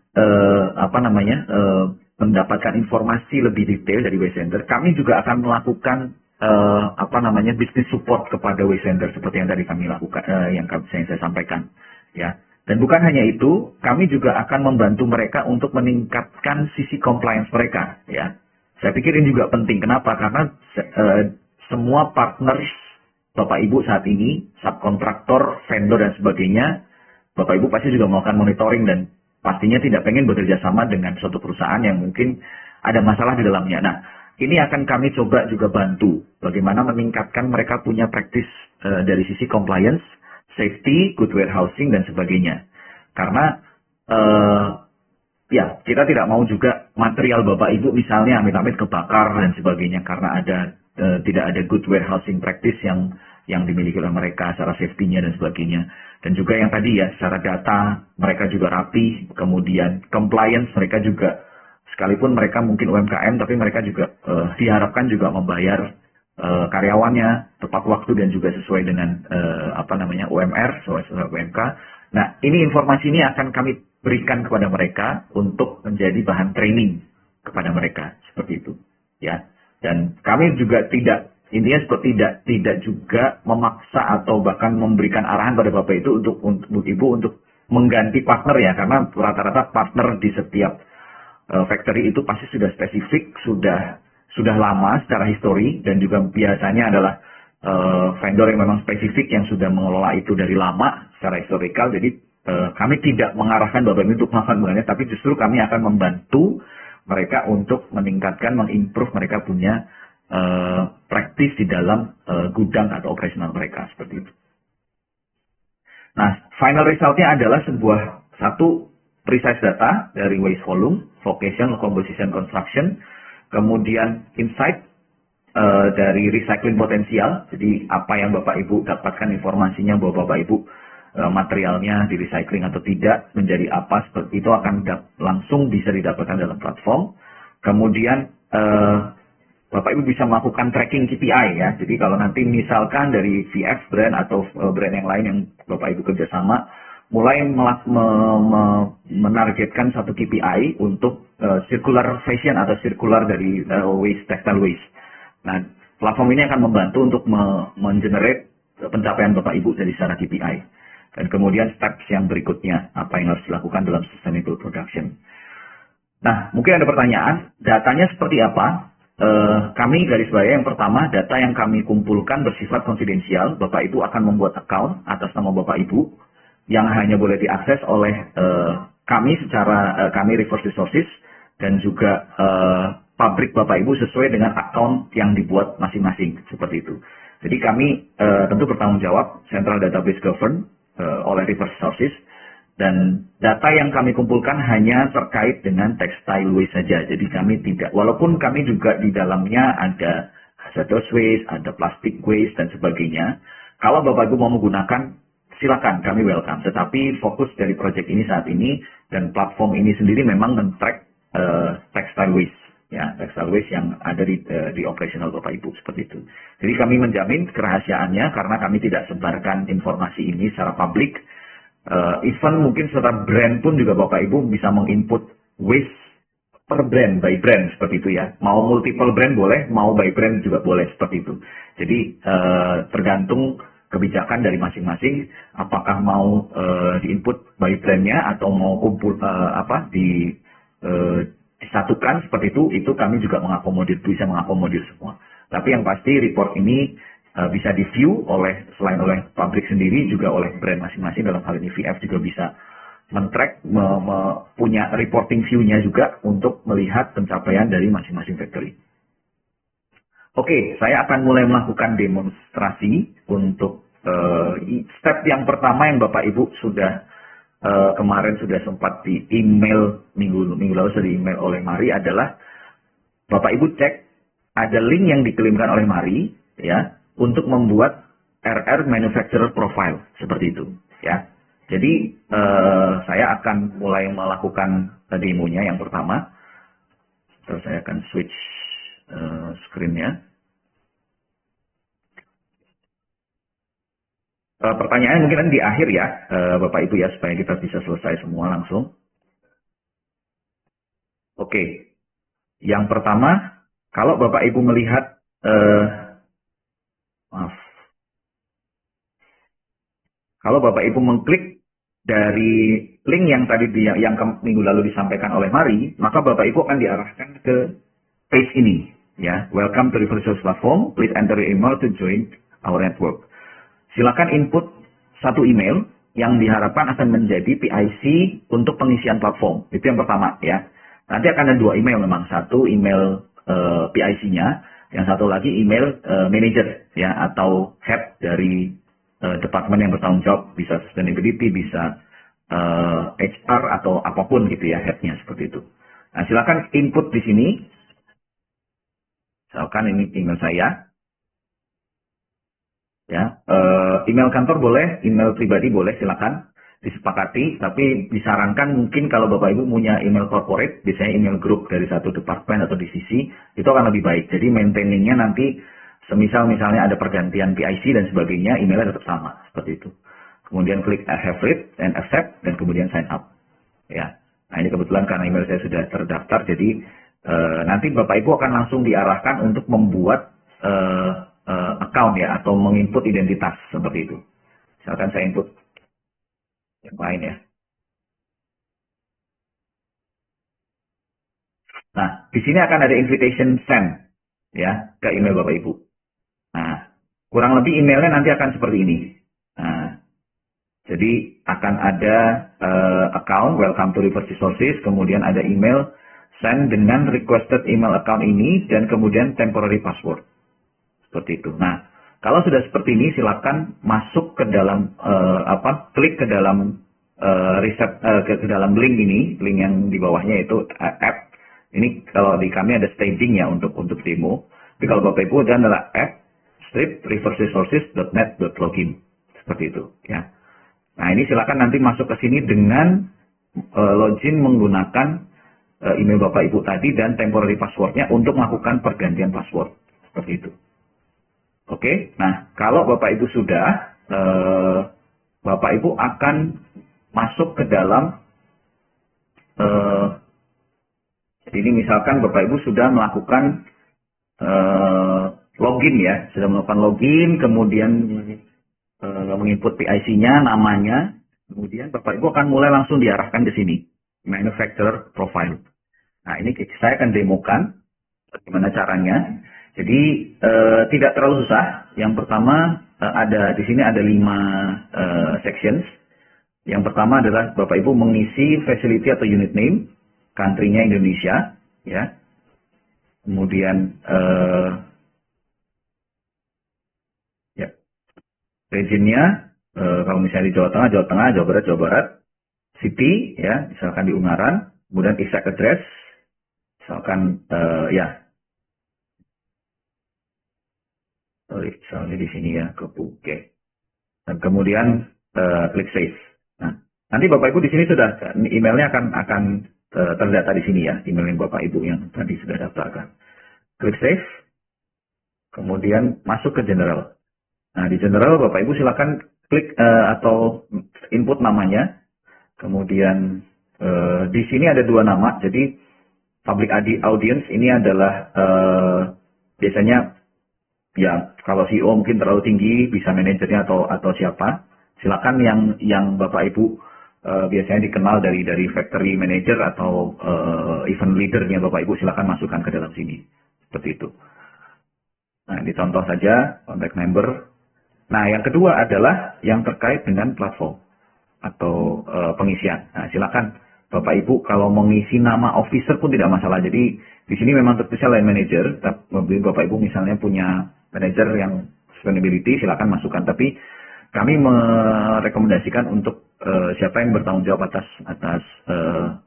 mendapatkan informasi lebih detail dari waste center, kami juga akan melakukan business support kepada waste center seperti yang tadi kami lakukan, yang saya sampaikan, ya. Dan bukan hanya itu, kami juga akan membantu mereka untuk meningkatkan sisi compliance mereka, ya. Saya pikir ini juga penting. Kenapa? Karena semua partners Bapak Ibu saat ini, subkontraktor, vendor dan sebagainya, Bapak Ibu pasti juga melakukan monitoring dan pastinya tidak pengen bekerja sama dengan suatu perusahaan yang mungkin ada masalah di dalamnya. Nah, ini akan kami coba juga bantu bagaimana meningkatkan mereka punya praktis dari sisi compliance, safety, good warehousing dan sebagainya. Karena ya, kita tidak mau juga material Bapak Ibu misalnya amit-amit kebakar dan sebagainya karena tidak ada good warehousing practice yang dimiliki oleh mereka secara safety-nya dan sebagainya. Dan juga yang tadi ya, secara data mereka juga rapi, kemudian compliance mereka juga, sekalipun mereka mungkin UMKM tapi mereka juga diharapkan juga membayar karyawannya tepat waktu dan juga sesuai dengan UMR, sesuai UMK. Nah, ini informasi ini akan kami berikan kepada mereka untuk menjadi bahan training kepada mereka seperti itu, ya. Dan kami juga intinya seperti tidak juga memaksa atau bahkan memberikan arahan pada Bapak itu untuk Ibu untuk mengganti partner ya, karena rata-rata partner di setiap factory itu pasti sudah spesifik, sudah lama secara histori, dan juga biasanya adalah vendor yang memang spesifik yang sudah mengelola itu dari lama secara historikal. Jadi kami tidak mengarahkan Bapak Ibu untuk melakukan penggunaan, tapi justru kami akan membantu mereka untuk meningkatkan, mengimprove mereka punya praktis di dalam gudang atau operasional mereka seperti itu. Nah, final resultnya adalah satu precise data dari waste volume, vocation, composition, construction, kemudian insight dari recycling potensial. Jadi apa yang Bapak Ibu dapatkan informasinya bahwa Bapak Ibu materialnya di recycling atau tidak menjadi apa, seperti itu akan langsung bisa didapatkan dalam platform. Kemudian Bapak Ibu bisa melakukan tracking KPI ya. Jadi kalau nanti misalkan dari VF brand atau brand yang lain yang Bapak Ibu kerjasama mulai menargetkan satu KPI untuk circular fashion atau circular dari waste, textile waste. Nah, platform ini akan membantu untuk mengenerate pencapaian Bapak Ibu dari secara KPI. Dan kemudian steps yang berikutnya, apa yang harus dilakukan dalam sustainable production. Nah, mungkin ada pertanyaan, datanya seperti apa? Kami garis bawahi yang pertama, data yang kami kumpulkan bersifat konfidensial. Bapak Ibu akan membuat account atas nama Bapak Ibu, yang hanya boleh diakses oleh kami secara kami reverse resources, dan juga pabrik Bapak Ibu sesuai dengan account yang dibuat masing-masing, seperti itu. Jadi kami tentu bertanggung jawab, Central Database Govern, oleh reverse sources, dan data yang kami kumpulkan hanya terkait dengan textile waste saja. Jadi kami tidak, walaupun kami juga di dalamnya ada hazardous waste, ada plastic waste dan sebagainya. Kalau Bapak Ibu mau menggunakan, silakan, kami welcome. Tetapi fokus dari proyek ini saat ini dan platform ini sendiri memang men-track textile waste. Ya, textile waste yang ada di operasional Bapak Ibu seperti itu. Jadi kami menjamin kerahasiaannya karena kami tidak sebarkan informasi ini secara publik. Even mungkin secara brand pun juga Bapak Ibu bisa menginput waste per brand, by brand seperti itu ya. Mau multiple brand boleh, mau by brand juga boleh seperti itu. Jadi tergantung kebijakan dari masing-masing, apakah mau diinput by brandnya atau mau kumpul disatukan seperti itu kami juga bisa mengakomodir semua. Tapi yang pasti report ini bisa di-view selain oleh pabrik sendiri, juga oleh brand masing-masing. Dalam hal ini VF juga bisa men-track, punya reporting view-nya juga untuk melihat pencapaian dari masing-masing factory. Oke, saya akan mulai melakukan demonstrasi untuk step yang pertama yang Bapak Ibu sudah kemarin sudah sempat di email minggu lalu sudah di email oleh Mari, adalah Bapak Ibu cek ada link yang dikirimkan oleh Mari ya untuk membuat RR manufacturer profile seperti itu ya. Jadi saya akan mulai melakukan demonya yang pertama. Terus saya akan switch screen-nya. Pertanyaan mungkin di akhir ya, Bapak Ibu ya, supaya kita bisa selesai semua langsung. Oke, yang pertama, kalau Bapak Ibu melihat, kalau Bapak Ibu mengklik dari link yang tadi yang minggu lalu disampaikan oleh Mari, maka Bapak Ibu akan diarahkan ke page ini ya. Welcome to Reverse Source Platform. Please enter your email to join our network. Silakan input satu email yang diharapkan akan menjadi PIC untuk pengisian platform. Itu yang pertama ya. Nanti akan ada dua email memang. Satu email PIC-nya, yang satu lagi email manager ya, atau head dari departemen yang bertanggung jawab, bisa sustainability, bisa HR atau apapun gitu ya, headnya seperti itu. Nah, silakan input di sini. Misalkan ini email saya. Ya, email kantor boleh, email pribadi boleh, silakan disepakati. Tapi disarankan mungkin kalau Bapak Ibu punya email corporate, biasanya email grup dari satu departemen atau divisi, itu akan lebih baik. Jadi maintaining-nya nanti, misalnya ada pergantian PIC dan sebagainya, emailnya tetap sama seperti itu. Kemudian klik I have read and accept, dan kemudian sign up. Ya, nah ini kebetulan karena email saya sudah terdaftar, jadi nanti Bapak Ibu akan langsung diarahkan untuk membuat account ya, atau menginput identitas seperti itu. Misalkan saya input yang lain ya. Nah, di sini akan ada invitation send ya ke email Bapak Ibu. Nah, kurang lebih emailnya nanti akan seperti ini. Nah, Jadi akan ada account welcome to Reverse Resources, kemudian ada email send dengan requested email account ini dan kemudian temporary password. Seperti itu. Nah, kalau sudah seperti ini silakan masuk ke dalam klik ke dalam ke dalam link ini, link yang di bawahnya itu app. Ini kalau di kami ada staging ya untuk demo. Tapi kalau Bapak Ibu adalah app reverseresources.net.login. Seperti itu ya. Nah, ini silakan nanti masuk ke sini dengan login menggunakan email Bapak Ibu tadi dan temporary passwordnya untuk melakukan pergantian password. Seperti itu. Oke, nah kalau Bapak Ibu sudah, Bapak Ibu akan masuk ke dalam, jadi ini misalkan Bapak Ibu sudah melakukan login ya, sudah melakukan login, kemudian menginput PIC-nya, namanya, kemudian Bapak Ibu akan mulai langsung diarahkan ke sini, manufacturer profile. Nah, ini saya akan demokan bagaimana caranya. Jadi tidak terlalu susah. Yang pertama ada di sini ada 5 sections. Yang pertama adalah Bapak Ibu mengisi facility atau unit name, country-nya Indonesia, ya. Kemudian region-nya, kalau misalnya di Jawa Tengah, Jawa Barat, city, ya, misalkan di Ungaran, kemudian exact address, misalkan, misalnya di sini ya, oke. Dan kemudian klik save. Nah, nanti Bapak Ibu di sini sudah, emailnya akan terdata di sini ya, email yang Bapak Ibu yang tadi sudah daftarkan. Klik save, kemudian masuk ke general. Nah, di general Bapak Ibu silakan klik atau input namanya. Kemudian di sini ada 2 nama. Jadi public audience ini adalah biasanya ya kalau CEO mungkin terlalu tinggi, bisa manajernya atau siapa. Silakan yang Bapak Ibu biasanya dikenal dari factory manager atau event leadernya Bapak Ibu silakan masukkan ke dalam sini. Seperti itu. Nah, ini contoh saja contact number. Nah, yang kedua adalah yang terkait dengan platform atau pengisian. Nah, silakan Bapak Ibu kalau mengisi nama officer pun tidak masalah. Jadi di sini memang tertulisnya line manager, tapi Bapak Ibu misalnya punya manager yang sustainability, silakan masukkan. Tapi kami merekomendasikan untuk siapa yang bertanggung jawab atas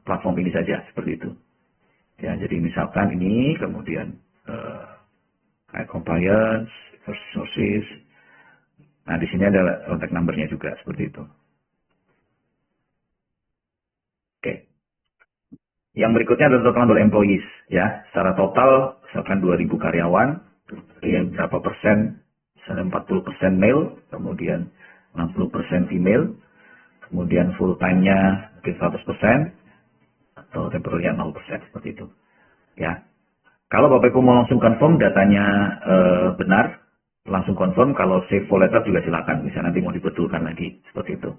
platform ini saja, seperti itu. Ya, jadi misalkan ini, kemudian compliance, resources. Nah, di sini ada contact number-nya juga, seperti itu. Oke. Yang berikutnya adalah total number employees, ya. Secara total, misalkan 2.000 karyawan, kemudian berapa persen, misalnya 40% male, kemudian 60% female, kemudian full time-nya mungkin 100%, atau temporary 0%, seperti itu. Ya. Kalau Bapak Ibu mau langsung confirm datanya benar, langsung confirm. Kalau save for letter juga silakan, bisa nanti mau dibetulkan lagi, seperti itu.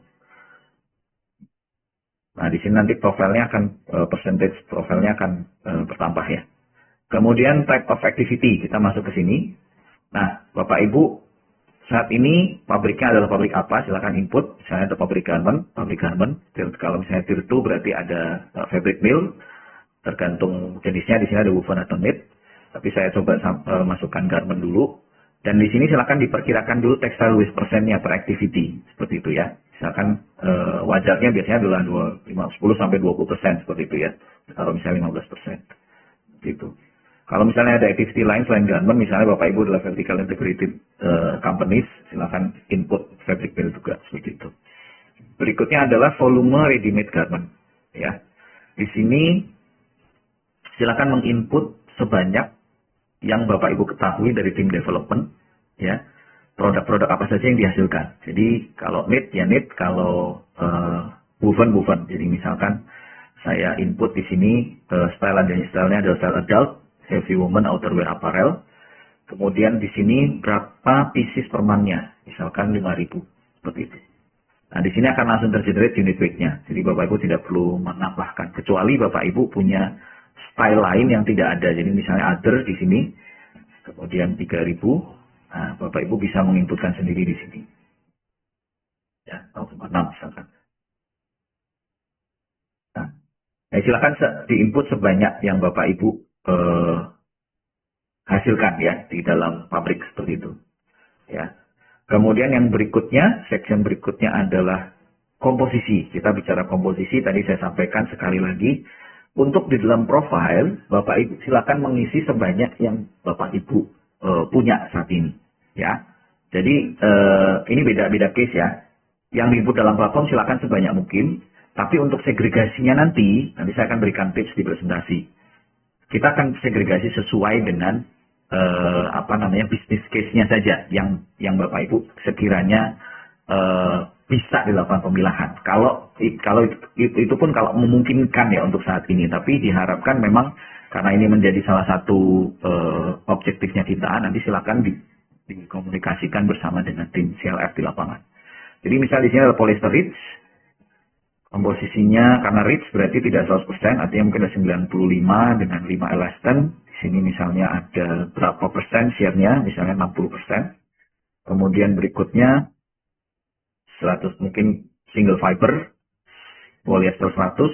Nah, di sini nanti profilnya akan percentage profilnya akan bertambah ya. Kemudian type of activity, kita masuk ke sini. Nah, Bapak Ibu saat ini pabriknya adalah pabrik apa? Silakan input. Misalnya untuk pabrik garment. Kalau misalnya tier 2 berarti ada fabric mill. Tergantung jenisnya, di sini ada woven atau knit. Tapi saya coba masukkan garment dulu. Dan di sini silakan diperkirakan dulu textile waste persennya per activity, seperti itu ya. Misalkan wajarnya biasanya adalah 10-20% seperti itu ya. Kalau misalnya 15%, seperti itu. Kalau misalnya ada activity lain selain garment, misalnya Bapak Ibu adalah vertical integrated companies, silakan input fabric mill juga, seperti itu. Berikutnya adalah volume ready-made garment, ya. Di sini silakan menginput sebanyak yang Bapak Ibu ketahui dari tim development, ya, produk-produk apa saja yang dihasilkan. Jadi kalau knit ya knit, kalau woven. Jadi misalkan saya input di sini style dan stylenya adalah style adult, heavy woman, outerwear apparel. Kemudian di sini berapa pieces per month-nya, misalkan 5.000, seperti itu. Nah, di sini akan langsung tergenerate unit weight-nya. Jadi Bapak Ibu tidak perlu menambahkan, kecuali Bapak Ibu punya style lain yang tidak ada. Jadi misalnya other di sini, kemudian 3.000. Nah, Bapak Ibu bisa menginputkan sendiri di sini. Ya, 0,6 misalkan. Nah, silakan diinput sebanyak yang Bapak Ibu hasilkan ya di dalam pabrik seperti itu. Ya. Kemudian yang berikutnya, section berikutnya adalah komposisi. Kita bicara komposisi, tadi saya sampaikan sekali lagi. Untuk di dalam profile, Bapak Ibu silakan mengisi sebanyak yang Bapak Ibu punya saat ini. Ya. Jadi ini beda-beda case ya. Yang diinput dalam platform silakan sebanyak mungkin. Tapi untuk segregasinya nanti saya akan berikan tips di presentasi. Kita akan segregasi sesuai dengan bisnis case-nya saja yang Bapak Ibu sekiranya bisa dilakukan pemilahan. Kalau itu pun kalau memungkinkan ya untuk saat ini, tapi diharapkan memang karena ini menjadi salah satu objektifnya kita, nanti silakan dikomunikasikan bersama dengan tim CLF di lapangan. Jadi misal di sini ada polyester rich, komposisinya karena rich berarti tidak 100%, artinya mungkin ada 95 dengan 5 elastin. Di sini misalnya ada berapa persen share-nya, misalnya 60%. Kemudian berikutnya 100 mungkin single fiber, polyester 100,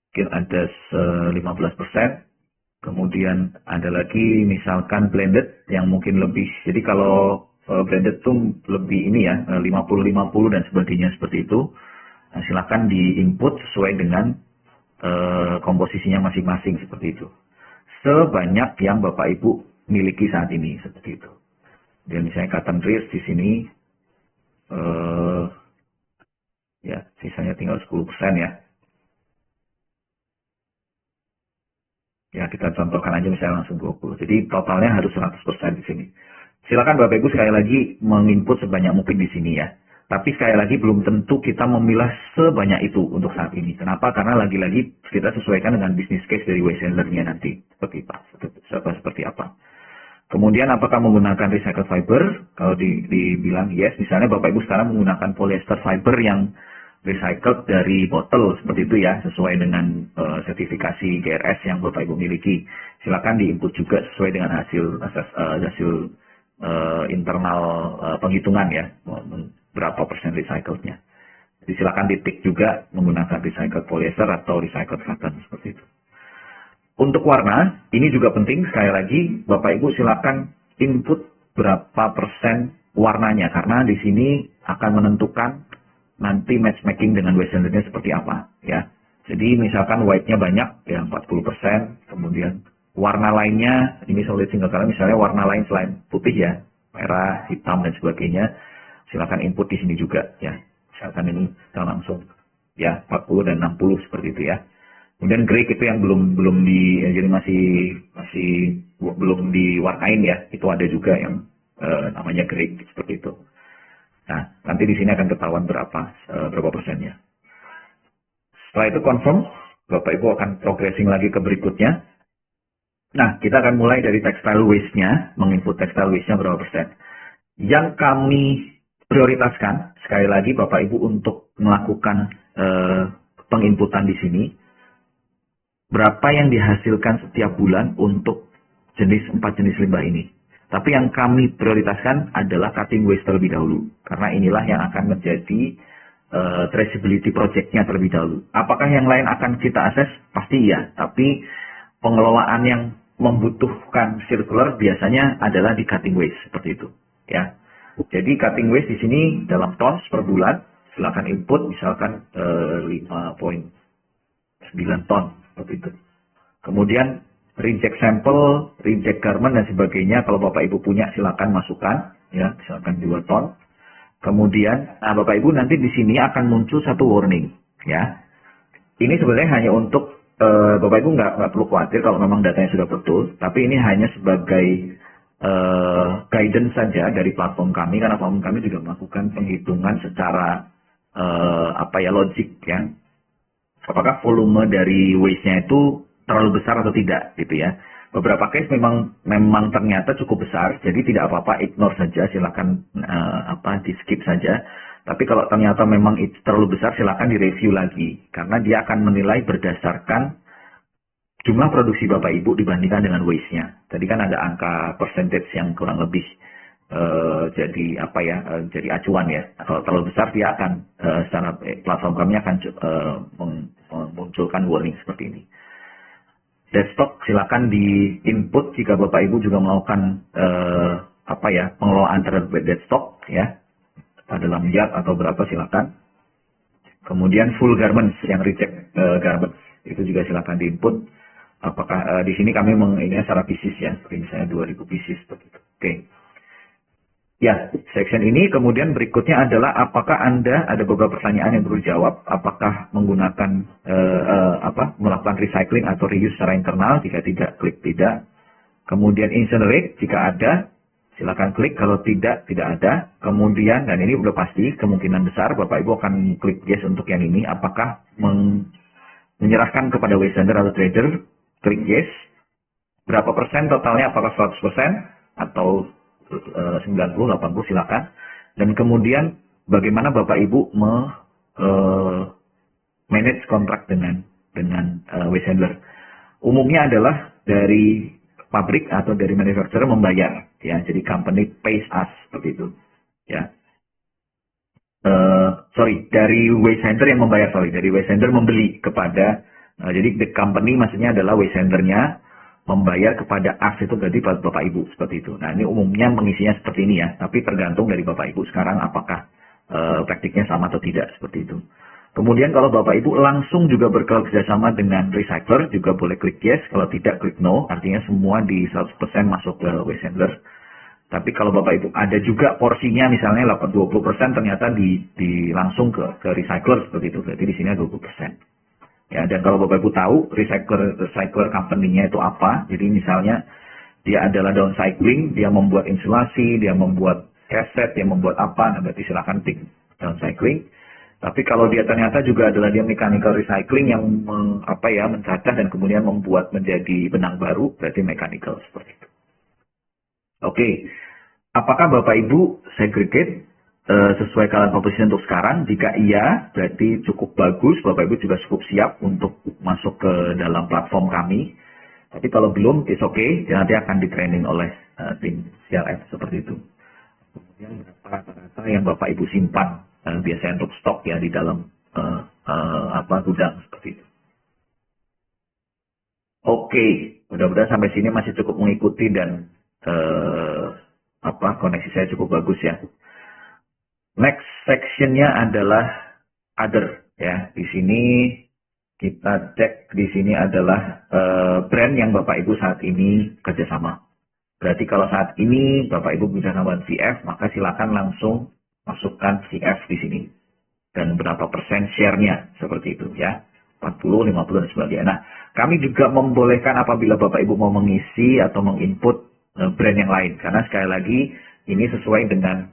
mungkin ada 15%. Kemudian ada lagi misalkan blended yang mungkin lebih. Jadi kalau blended tuh lebih ini ya, 50-50 dan sebagainya seperti itu. Nah, silakan di-input sesuai dengan komposisinya masing-masing seperti itu. Sebanyak yang Bapak Ibu miliki saat ini seperti itu. Dan misalnya cotton trees di sini ya sisanya tinggal 10% ya. Ya kita contohkan aja misalnya langsung 20. Jadi totalnya harus 100% di sini. Silakan Bapak Ibu sekali lagi menginput sebanyak mungkin di sini ya. Tapi sekali lagi belum tentu kita memilah sebanyak itu untuk saat ini. Kenapa? Karena lagi-lagi kita sesuaikan dengan business case dari waste handler-nya nanti. Seperti apa. Kemudian apakah menggunakan recycled fiber? Kalau dibilang yes, misalnya Bapak Ibu sekarang menggunakan polyester fiber yang recycled dari botol seperti itu ya, sesuai dengan sertifikasi GRS yang Bapak Ibu miliki. Silakan diinput juga sesuai dengan hasil internal penghitungan ya, berapa persen recyclednya. Jadi silakan ditik juga menggunakan recycled polyester atau recycled cotton seperti itu. Untuk warna, ini juga penting sekali lagi Bapak Ibu silakan input berapa persen warnanya karena di sini akan menentukan nanti matchmaking dengan waste handlernya seperti apa ya. Jadi misalkan white-nya banyak ya 40%, kemudian warna lainnya ini solid single color misalnya warna lain selain putih ya, merah, hitam dan sebagainya. Silakan input di sini juga ya. Misalkan ini kita langsung ya 40 dan 60 seperti itu ya. Kemudian grey itu yang belum jadi masih belum diwarnain ya. Itu ada juga yang namanya grey seperti itu. Nah, nanti di sini akan ketahuan berapa persennya. Setelah itu confirm, Bapak Ibu akan progressing lagi ke berikutnya. Nah, kita akan mulai dari textile waste-nya, menginput textile waste-nya berapa persen. Yang kami prioritaskan, sekali lagi Bapak Ibu untuk melakukan penginputan di sini, berapa yang dihasilkan setiap bulan untuk 4 jenis limbah ini. Tapi yang kami prioritaskan adalah cutting waste terlebih dahulu. Karena inilah yang akan menjadi traceability project-nya terlebih dahulu. Apakah yang lain akan kita akses? Pasti iya. Tapi pengelolaan yang membutuhkan circular biasanya adalah di cutting waste seperti itu. Ya. Jadi cutting waste di sini dalam tons per bulan. Silakan input misalkan 5,9 ton seperti itu. Kemudian reject sampel, reject garment dan sebagainya kalau Bapak Ibu punya silakan masukkan ya, misalkan 2 ton. Kemudian Bapak Ibu nanti di sini akan muncul satu warning ya. Ini sebenarnya hanya untuk Bapak Ibu nggak perlu khawatir kalau memang datanya sudah betul, tapi ini hanya sebagai guidance saja dari platform kami karena platform kami juga melakukan penghitungan secara logik ya. Apakah volume dari waste-nya itu terlalu besar atau tidak gitu ya. Beberapa case memang ternyata cukup besar, jadi tidak apa-apa ignore saja, silakan di skip saja. Tapi kalau ternyata memang itu terlalu besar, silakan direview lagi karena dia akan menilai berdasarkan jumlah produksi Bapak Ibu dibandingkan dengan waste-nya. Tadi kan ada angka percentage yang kurang lebih jadi apa ya, jadi acuan ya. Kalau terlalu besar dia akan secara platform kami akan memunculkan warning seperti ini. Desktop silakan di input jika Bapak Ibu juga melakukan apa ya, pengelolaan terhadap desktop ya, dalam yard atau berapa silakan. Kemudian full garments yang reject garments itu juga silakan di input. Apakah di sini kami ini secara pieces ya, seperti misalnya 2000 pieces seperti itu. Oke. Ya, section ini kemudian berikutnya adalah apakah Anda ada beberapa pertanyaan yang perlu dijawab, apakah menggunakan melakukan recycling atau reuse secara internal, jika tidak klik tidak. Kemudian incinerate jika ada, silakan klik, kalau tidak ada. Kemudian, dan ini udah pasti kemungkinan besar Bapak Ibu akan klik yes untuk yang ini, apakah menyerahkan kepada waste vendor atau trader, klik yes. Berapa persen totalnya, apakah 100% atau 90, 80 silakan. Dan kemudian bagaimana Bapak Ibu manage kontrak dengan waste handler. Umumnya adalah dari pabrik atau dari manufacturer membayar ya. Jadi company pays us seperti itu. Ya. Dari waste handler yang membayar, dari waste handler membeli kepada jadi the company maksudnya adalah waste handlernya membayar kepada us, itu berarti Bapak Ibu seperti itu. Nah, ini umumnya mengisinya seperti ini ya, tapi tergantung dari Bapak Ibu sekarang apakah praktiknya sama atau tidak seperti itu. Kemudian kalau Bapak Ibu langsung juga bekerjasama dengan recycler juga boleh klik yes, kalau tidak klik no, artinya semua di 100% masuk ke waste handler. Tapi kalau Bapak Ibu ada juga porsinya misalnya 20% ternyata di langsung ke recycler seperti itu, berarti di sini 20%. Ya, dan kalau Bapak Ibu tahu recycler company-nya itu apa, jadi misalnya dia adalah downcycling, dia membuat insulasi, dia membuat kaset, dia membuat apa, nah berarti silakan tik downcycling. Tapi kalau dia ternyata juga adalah dia mechanical recycling yang mencacah dan kemudian membuat menjadi benang baru, berarti mechanical seperti itu. Oke, apakah Bapak Ibu segregate sesuai kalian komposisi untuk sekarang? Jika iya, berarti cukup bagus, Bapak Ibu juga cukup siap untuk masuk ke dalam platform kami. Tapi kalau belum, it's okay, nanti akan di-training oleh tim CLM seperti itu. Kemudian berapa rata-rata yang Bapak Ibu simpan biasanya untuk stok ya di dalam gudang seperti itu. Oke, mudah-mudahan sampai sini masih cukup mengikuti dan koneksi saya cukup bagus ya. Next sectionnya adalah other ya. Di sini kita cek, di sini adalah brand yang Bapak Ibu saat ini kerjasama. Berarti kalau saat ini Bapak Ibu kerjasama dengan VF, maka silakan langsung masukkan VF di sini. Dan berapa persen share-nya seperti itu ya. 40, 50 dan sebagainya. Nah, kami juga membolehkan apabila Bapak Ibu mau mengisi atau menginput brand yang lain, karena sekali lagi ini sesuai dengan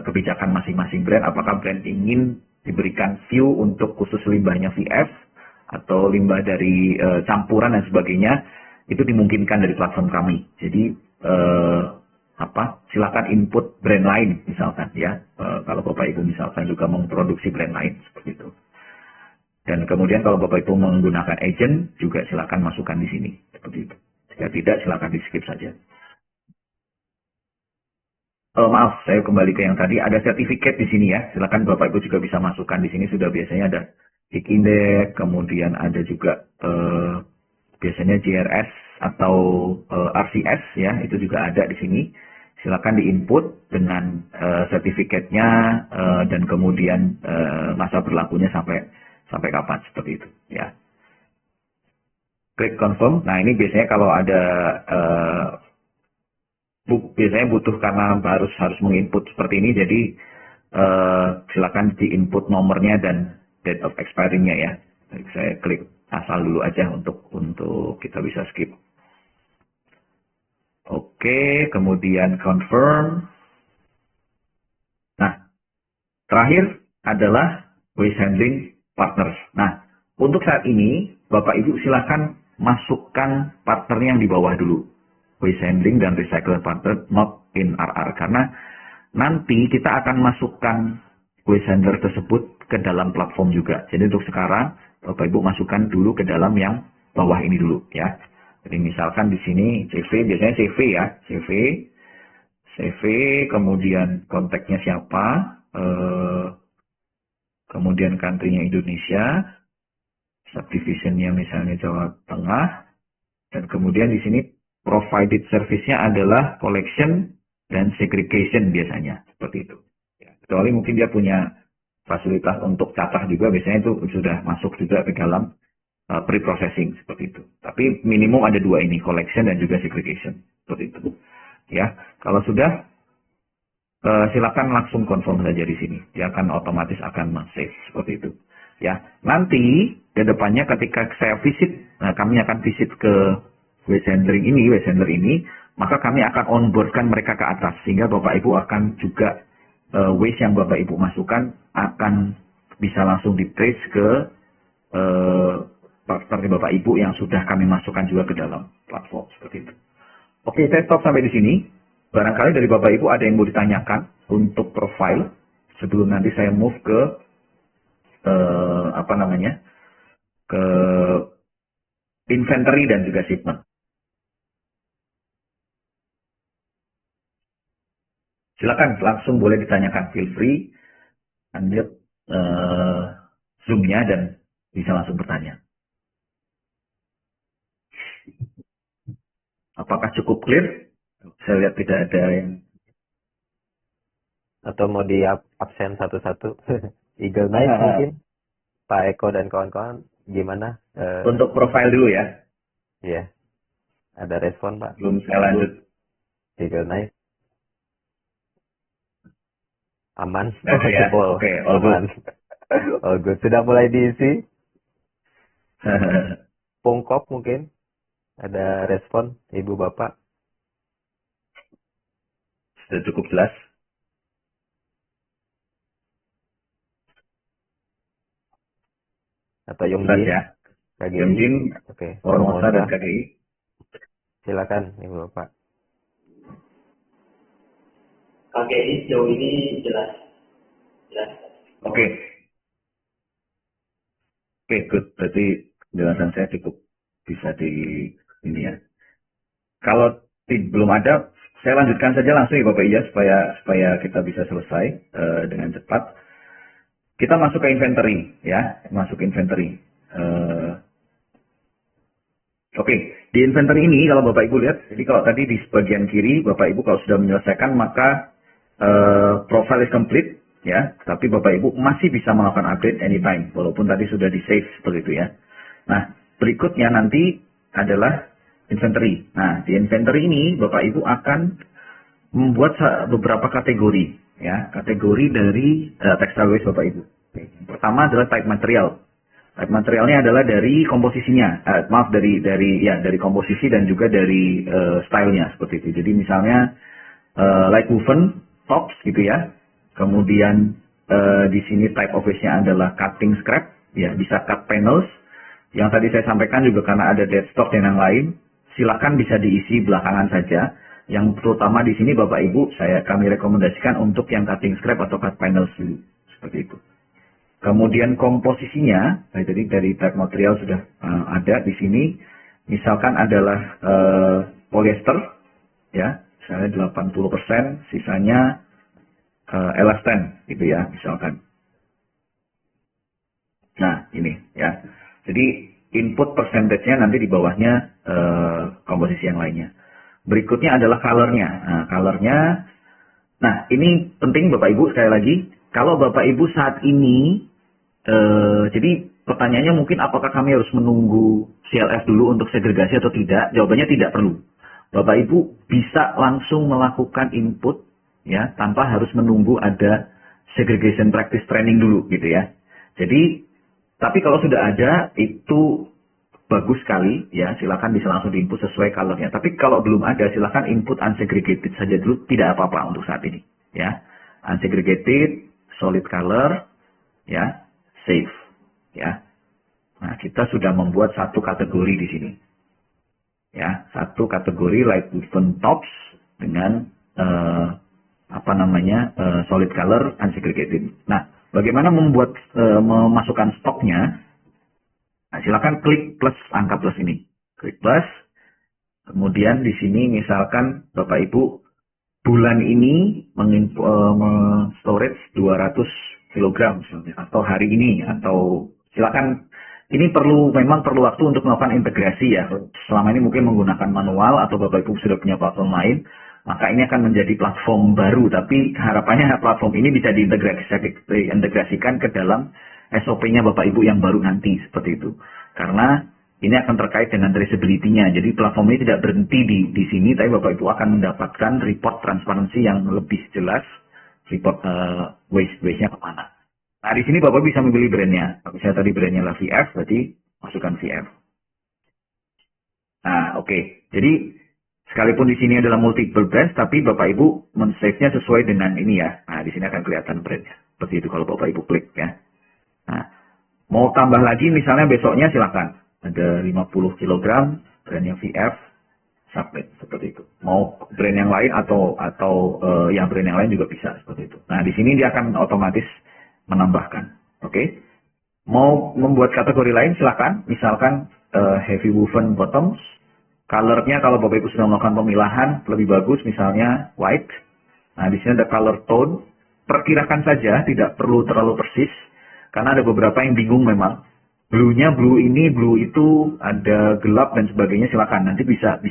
kebijakan masing-masing brand, apakah brand ingin diberikan view untuk khusus limbahnya VF atau limbah dari campuran dan sebagainya, itu dimungkinkan dari platform kami. Jadi silakan input brand lain misalkan ya, kalau Bapak Ibu misalkan juga memproduksi brand lain seperti itu. Dan kemudian kalau Bapak Ibu menggunakan agent juga silakan masukkan di sini seperti itu. Jika tidak silakan di skip saja. Maaf, saya kembali ke yang tadi. Ada sertifikat di sini ya. Silakan Bapak Ibu juga bisa masukkan di sini. Sudah biasanya ada HIC Index, kemudian ada juga biasanya JRS atau RCS ya. Itu juga ada di sini. Silakan diinput dengan sertifikatnya dan kemudian masa berlakunya sampai kapan seperti itu ya. Klik confirm. Nah ini biasanya kalau ada biasanya butuh karena harus menginput seperti ini, jadi silakan diinput nomornya dan date of expiring-nya ya. Jadi saya klik asal dulu aja untuk kita bisa skip. Oke, kemudian confirm. Nah, terakhir adalah waste handling partners. Nah, untuk saat ini Bapak Ibu silakan masukkan partnernya yang di bawah dulu. Waste handling dan recycler partner not in RR, karena nanti kita akan masukkan waste handler tersebut ke dalam platform juga. Jadi untuk sekarang Bapak Ibu masukkan dulu ke dalam yang bawah ini dulu ya. Jadi misalkan di sini CV, biasanya CV ya, CV CV, kemudian kontaknya siapa, kemudian country-nya Indonesia, subdivision-nya misalnya Jawa Tengah, dan kemudian di sini provided service-nya adalah collection dan segregation biasanya, seperti itu. Ya, kecuali mungkin dia punya fasilitas untuk catat juga, biasanya itu sudah masuk juga ke dalam pre-processing, seperti itu. Tapi minimum ada dua ini, collection dan juga segregation, seperti itu. Ya, kalau sudah silakan langsung confirm saja di sini. Dia akan otomatis akan save seperti itu. Ya, nanti ke depannya ketika saya visit, kami akan visit ke waste handler ini, maka kami akan onboardkan mereka ke atas sehingga Bapak Ibu akan juga waste yang Bapak Ibu masukkan akan bisa langsung di trace ke partner Bapak Ibu yang sudah kami masukkan juga ke dalam platform seperti itu. Oke, saya stop sampai di sini. Barangkali dari Bapak Ibu ada yang mau ditanyakan untuk profile sebelum nanti saya move ke ke inventory dan juga shipment. Silakan langsung boleh ditanyakan, feel free, unmute Zoom-nya dan bisa langsung bertanya. Apakah cukup clear? Saya lihat tidak ada yang... Atau mau di absen satu-satu? Eagle Knight mungkin? Pak Eko dan kawan-kawan gimana? Untuk profile dulu ya? Iya. Ada respon Pak? Belum saya lanjut. Eagle Knight. Aman? Ya. Oke, all good. All good. Sudah mulai diisi? Pungkop mungkin? Ada respon Ibu Bapak? Sudah cukup jelas. Atau Yongjin? Ya. KGI? Yongjin, Oke. Formosa dan KGI. Silakan Ibu Bapak. KGI sejauh ini jelas. Oke, good. Berarti penjelasan saya cukup bisa di ini ya. Kalau belum ada, saya lanjutkan saja langsung ya Bapak Iya supaya kita bisa selesai dengan cepat. Kita masuk ke inventory ya, masuk inventory. Oke, di inventory ini kalau Bapak Ibu lihat, jadi kalau tadi di bagian kiri Bapak Ibu kalau sudah menyelesaikan maka profile is complete ya, tapi Bapak Ibu masih bisa melakukan update anytime walaupun tadi sudah di save seperti itu ya. Nah, berikutnya nanti adalah inventory. Nah, di inventory ini Bapak Ibu akan membuat beberapa kategori ya, kategori dari textile waste Bapak Ibu. Yang pertama adalah type material. Type materialnya adalah dari komposisinya, dari komposisi dan juga dari stylenya seperti itu. Jadi misalnya light woven tops gitu ya. Kemudian di sini type of waste-nya adalah cutting scrap, ya bisa cut panels. Yang tadi saya sampaikan juga karena ada dead stock dan yang lain, silakan bisa diisi belakangan saja. Yang terutama di sini Bapak Ibu kami rekomendasikan untuk yang cutting scrap atau cut panels dulu seperti itu. Kemudian komposisinya, jadi dari type material sudah ada di sini. Misalkan adalah polyester, ya, misalnya 80%, sisanya elastan, gitu ya, misalkan. Nah, ini ya. Jadi input percentage-nya nanti di bawahnya komposisi yang lainnya. Berikutnya adalah color-nya. Nah, color-nya, nah ini penting Bapak Ibu sekali lagi. Kalau Bapak Ibu saat ini, jadi pertanyaannya mungkin apakah kami harus menunggu CLF dulu untuk segregasi atau tidak? Jawabannya tidak perlu. Bapak Ibu bisa langsung melakukan input ya tanpa harus menunggu ada segregation practice training dulu gitu ya. Jadi tapi kalau sudah ada itu bagus sekali ya, silakan bisa langsung diinput sesuai colornya. Tapi kalau belum ada silakan input unsegregated saja dulu, tidak apa-apa untuk saat ini ya. Unsegregated, solid color ya, save ya. Nah, kita sudah membuat satu kategori di sini. Ya, satu kategori light woven tops dengan solid color unsegregated. Nah, bagaimana membuat memasukkan stoknya? Nah, silakan klik plus angka plus ini. Klik plus. Kemudian di sini misalkan Bapak Ibu bulan ini storage 200 kg misalnya, atau hari ini, atau silakan. Ini memang perlu waktu untuk melakukan integrasi ya. Selama ini mungkin menggunakan manual atau Bapak Ibu sudah punya platform lain, maka ini akan menjadi platform baru. Tapi harapannya platform ini bisa diintegrasikan ke dalam SOP-nya Bapak Ibu yang baru nanti, seperti itu. Karena ini akan terkait dengan traceability-nya. Jadi platform ini tidak berhenti di sini, tapi Bapak Ibu akan mendapatkan report transparansi yang lebih jelas, report waste-nya kemana. Nah, di sini Bapak bisa memilih brandnya. Misalnya tadi brandnya adalah VF, berarti masukkan VF. Nah, oke. Jadi, sekalipun di sini adalah multiple brand, tapi Bapak Ibu men-save-nya sesuai dengan ini ya. Nah, di sini akan kelihatan brandnya. Seperti itu kalau Bapak Ibu klik ya. Nah, mau tambah lagi misalnya besoknya silakan. Ada 50 kg, brandnya VF, submit, seperti itu. Mau brand yang lain atau yang brand yang lain juga bisa, seperti itu. Nah, di sini dia akan otomatis menambahkan. Oke. Mau membuat kategori lain silakan. Misalkan heavy woven bottoms. Colornya kalau Bapak Ibu sudah melakukan pemilahan lebih bagus misalnya white. Nah, di sini ada color tone. Perkirakan saja, tidak perlu terlalu persis. Karena ada beberapa yang bingung memang. Blue-nya blue ini, blue itu ada gelap dan sebagainya, silakan. Nanti bisa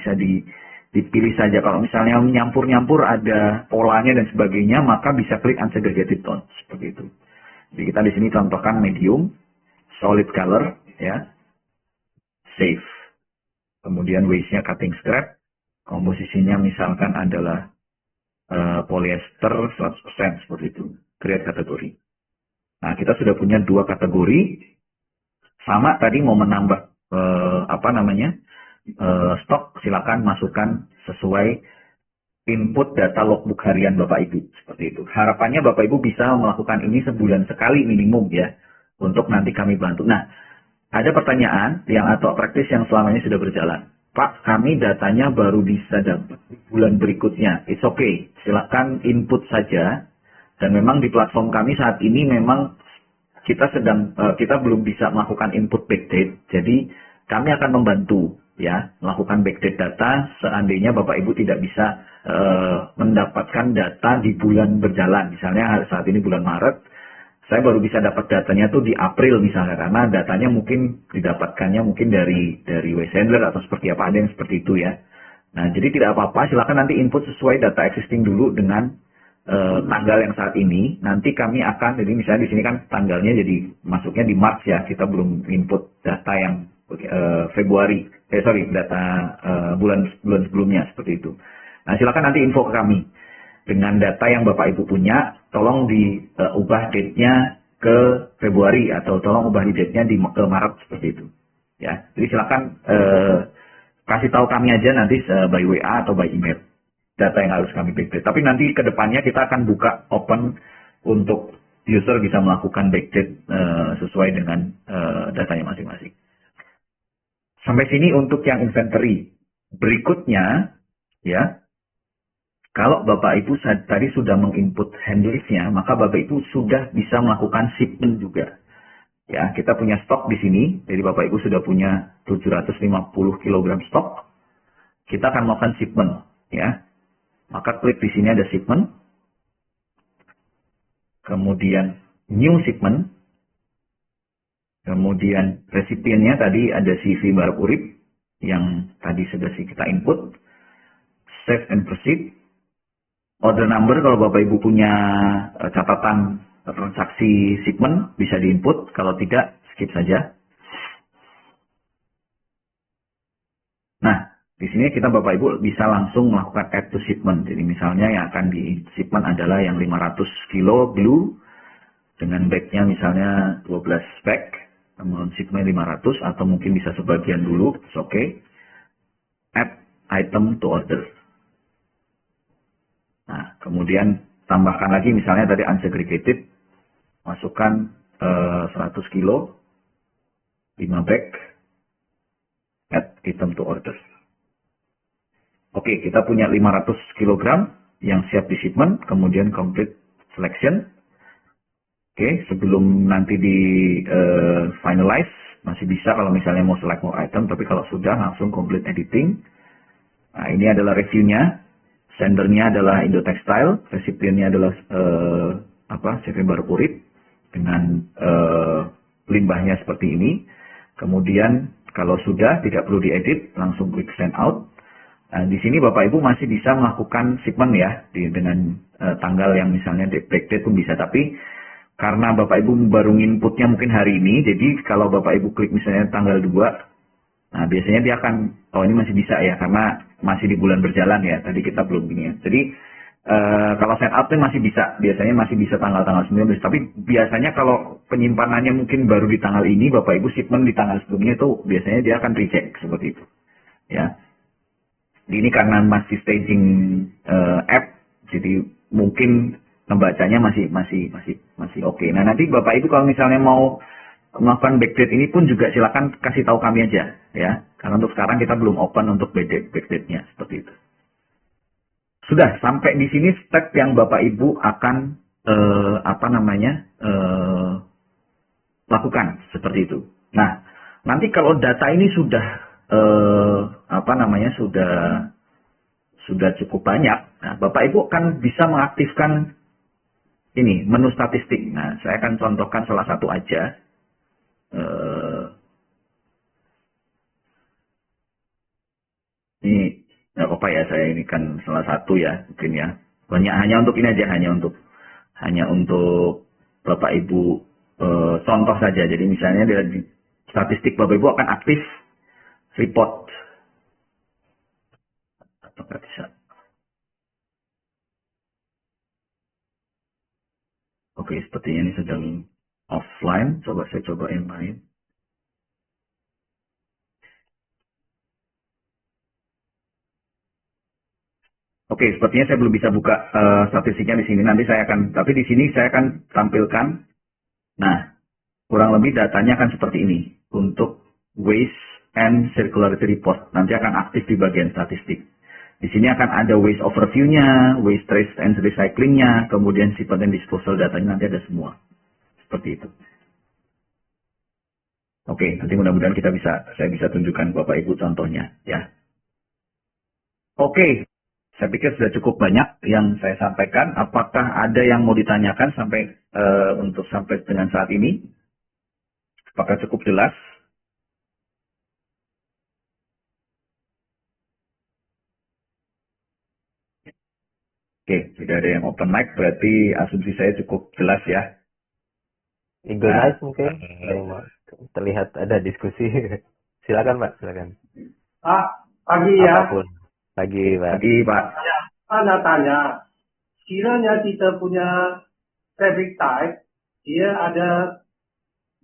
dipilih saja. Kalau misalnya nyampur-nyampur ada polanya dan sebagainya, maka bisa klik unsegregated tone seperti itu. Jadi kita di sini contohkan medium, solid color, ya, safe. Kemudian waste-nya cutting scrap, komposisinya misalkan adalah polyester 100% seperti itu. Create kategori. Nah, kita sudah punya 2 kategori. Sama tadi mau menambah stok, silakan masukkan sesuai input data logbook harian Bapak Ibu, seperti itu. Harapannya Bapak Ibu bisa melakukan ini sebulan sekali minimum ya, untuk nanti kami bantu. Nah, ada pertanyaan atau praktis yang selama ini sudah berjalan. Pak, kami datanya baru bisa dapat bulan berikutnya. It's okay, silakan input saja. Dan memang di platform kami saat ini memang kita belum bisa melakukan input backdate. Jadi kami akan membantu ya melakukan backdate data seandainya Bapak Ibu tidak bisa mendapatkan data di bulan berjalan. Misalnya saat ini bulan Maret, saya baru bisa dapat datanya tuh di April misalnya, karena datanya mungkin didapatkannya mungkin dari waste handler atau seperti apa, ada yang seperti itu ya. Nah, jadi tidak apa-apa, silakan nanti input sesuai data existing dulu dengan tanggal yang saat ini. Nanti kami akan, jadi misalnya di sini kan tanggalnya jadi masuknya di Maret ya, kita belum input data yang data bulan sebelumnya seperti itu. Nah, silakan nanti info ke kami dengan data yang Bapak Ibu punya, tolong diubah date-nya ke Februari atau tolong ubah date-nya ke Maret seperti itu. Ya, jadi silakan kasih tahu kami aja nanti by WA atau by email data yang harus kami backdate. Tapi nanti ke depannya kita akan buka open untuk user bisa melakukan backdate sesuai dengan datanya masing-masing. Sampai sini untuk yang inventory. Berikutnya, ya, kalau Bapak Ibu tadi sudah menginput handlist-nya, maka Bapak Ibu sudah bisa melakukan shipment juga. Ya, kita punya stok di sini. Jadi Bapak Ibu sudah punya 750 kg stok. Kita akan melakukan shipment, ya. Maka klik di sini ada shipment. Kemudian new shipment. Kemudian resipiennya tadi ada CV Barak Urip yang tadi sudah kita input. Save and proceed. Order number kalau Bapak Ibu punya catatan transaksi shipment bisa diinput. Kalau tidak, skip saja. Nah, di sini kita Bapak Ibu bisa langsung melakukan add to shipment. Jadi misalnya yang akan di shipment adalah yang 500 kilo blue dengan bagnya misalnya 12 bag, kemudian shipment 500 atau mungkin bisa sebagian dulu, oke. Add item to order. Nah, kemudian tambahkan lagi misalnya tadi unsegregated, masukkan 100 kilo, 5 bag, add item to order. Oke, kita punya 500 kg yang siap di shipment, kemudian complete selection. Oke, sebelum nanti di finalize, masih bisa kalau misalnya mau select more item, tapi kalau sudah langsung complete editing. Nah, ini adalah reviewnya. sendernya adalah Indo Textile, resipiennya adalah CV Barpurit dengan limbahnya seperti ini. Kemudian kalau sudah tidak perlu diedit, langsung klik send out. Nah, di sini Bapak Ibu masih bisa melakukan shipment ya dengan tanggal yang misalnya backdate pun bisa. Tapi karena Bapak Ibu baru inputnya mungkin hari ini, jadi kalau Bapak Ibu klik misalnya tanggal 2, nah biasanya dia akan, oh ini masih bisa ya karena masih di bulan berjalan ya. Tadi kita belum ini ya. Jadi kalau send out masih bisa, biasanya masih bisa tanggal-tanggal 19. Tapi biasanya kalau penyimpanannya mungkin baru di tanggal ini, Bapak Ibu shipment di tanggal sebelumnya itu biasanya dia akan reject seperti itu. Ya. Ini karena masih staging app, jadi mungkin membacanya masih oke. Nah nanti Bapak Ibu kalau misalnya mau melakukan backdate ini pun juga silakan kasih tahu kami aja ya. Karena untuk sekarang kita belum open untuk backdate-nya seperti itu. Sudah sampai di sini step yang Bapak Ibu akan lakukan seperti itu. Nah, nanti kalau data ini sudah sudah cukup banyak, nah, Bapak Ibu akan bisa mengaktifkan ini menu statistik. Nah, saya akan contohkan salah satu aja. Ini nggak apa-apa ya, saya ini kan salah satu ya mungkin ya. Banyak hanya untuk ini aja, hanya untuk Bapak Ibu contoh saja. Jadi misalnya di statistik Bapak Ibu akan aktif report. Apakah bisa? Oke, sepertinya ini sedang offline. Saya coba yang lain. Oke, sepertinya saya belum bisa buka statistiknya di sini. Nanti saya akan, tapi di sini saya akan tampilkan. Nah, kurang lebih datanya akan seperti ini untuk waste and circularity report. Nanti akan aktif di bagian statistik. Di sini akan ada waste overview-nya, waste trace and recycling-nya, kemudian sifat dan disposal datanya nanti ada semua. Seperti itu. Oke, nanti mudah-mudahan saya bisa tunjukkan Bapak Ibu contohnya ya. Oke. Saya pikir sudah cukup banyak yang saya sampaikan. Apakah ada yang mau ditanyakan sampai dengan saat ini? Apakah cukup jelas? Oke, tidak ada yang open mic, berarti asumsi saya cukup jelas ya. Eagle mungkin terlihat ada diskusi. Silakan Pak, silakan. Pagi ya. Apapun. Pagi Pak. Anda tanya, kiranya kita punya fabric type, dia ada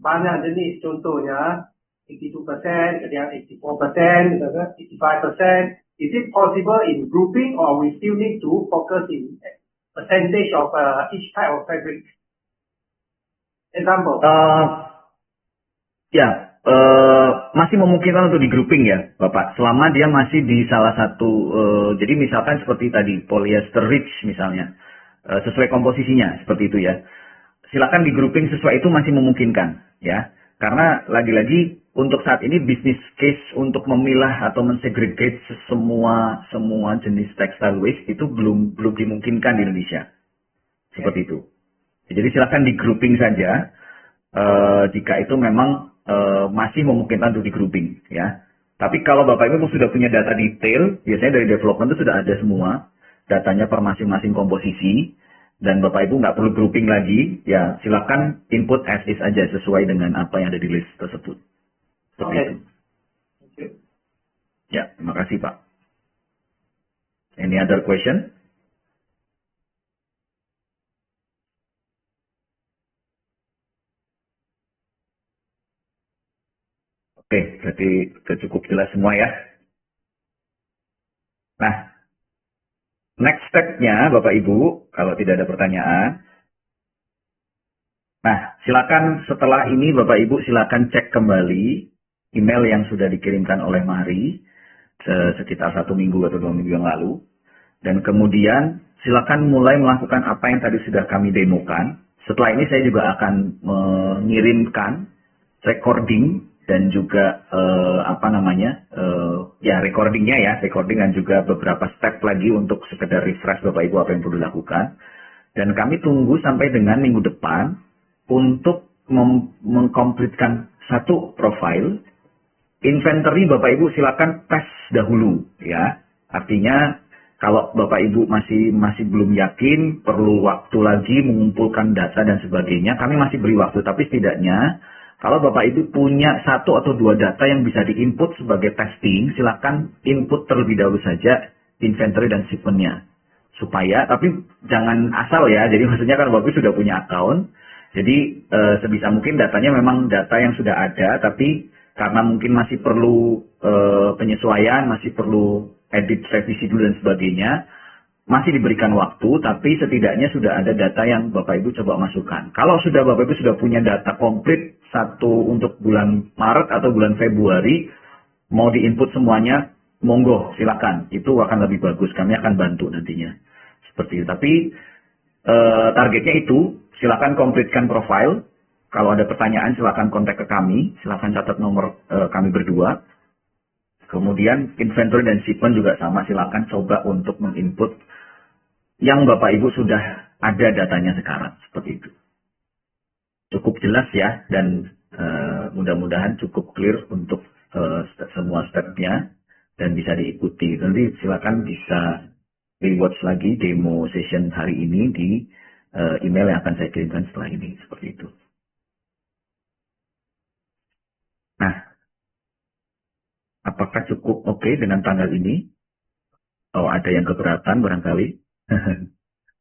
banyak jenis, contohnya 82%, kemudian 84%, 85%. Is it possible in grouping or we still need to focus in percentage of each type of fabric? Example. Masih memungkinkan untuk di grouping ya Bapak, selama dia masih di salah satu, jadi misalkan seperti tadi polyester rich misalnya, sesuai komposisinya seperti itu ya, silakan di grouping sesuai itu masih memungkinkan ya, karena lagi-lagi untuk saat ini business case untuk memilah atau mensegregate semua jenis textile waste itu belum dimungkinkan di Indonesia seperti itu. Jadi silakan di grouping saja jika itu memang masih memungkinkan untuk di grouping ya. Tapi kalau Bapak Ibu sudah punya data detail, biasanya dari development itu sudah ada semua datanya per masing-masing komposisi, dan Bapak Ibu nggak perlu grouping lagi, ya silakan input as is aja sesuai dengan apa yang ada di list tersebut. Seperti itu. Ya, terima kasih Pak. Any other question? Oke, berarti sudah cukup jelas semua ya. Nah, next step-nya Bapak Ibu, kalau tidak ada pertanyaan. Nah, silakan setelah ini Bapak Ibu silakan cek kembali email yang sudah dikirimkan oleh Mahri sekitar 1 minggu atau 2 minggu yang lalu. Dan kemudian silakan mulai melakukan apa yang tadi sudah kami demokan. Setelah ini saya juga akan mengirimkan recording dan juga recording dan juga beberapa step lagi untuk sekedar refresh Bapak Ibu apa yang perlu dilakukan. Dan kami tunggu sampai dengan minggu depan untuk mengkomplitkan satu profil. Inventory Bapak Ibu silakan tes dahulu ya. Artinya kalau Bapak Ibu masih belum yakin, perlu waktu lagi mengumpulkan data dan sebagainya, kami masih beri waktu. Tapi setidaknya kalau Bapak Ibu punya 1 atau 2 data yang bisa diinput sebagai testing, silakan input terlebih dahulu saja inventory dan shipment-nya. Supaya, tapi jangan asal ya, jadi maksudnya kan Bapak Ibu sudah punya account, jadi sebisa mungkin datanya memang data yang sudah ada, tapi karena mungkin masih perlu penyesuaian, masih perlu edit, revisi dulu dan sebagainya, masih diberikan waktu, tapi setidaknya sudah ada data yang Bapak Ibu coba masukkan. Kalau sudah Bapak Ibu sudah punya data komplit, satu untuk bulan Maret atau bulan Februari, mau diinput semuanya, monggo, silakan. Itu akan lebih bagus, kami akan bantu nantinya. Seperti itu. Tapi targetnya itu, silakan komplitkan profile. Kalau ada pertanyaan, silakan kontak ke kami, silakan catat nomor kami berdua. Kemudian inventory dan shipment juga sama, silakan coba untuk menginput yang Bapak Ibu sudah ada datanya sekarang, seperti itu. Cukup jelas ya, dan mudah-mudahan cukup clear untuk semua stepnya dan bisa diikuti. Nanti silakan bisa rewatch lagi demo session hari ini di email yang akan saya kirimkan setelah ini, seperti itu. Nah, apakah cukup oke dengan tanggal ini? Oh, ada yang keberatan barangkali.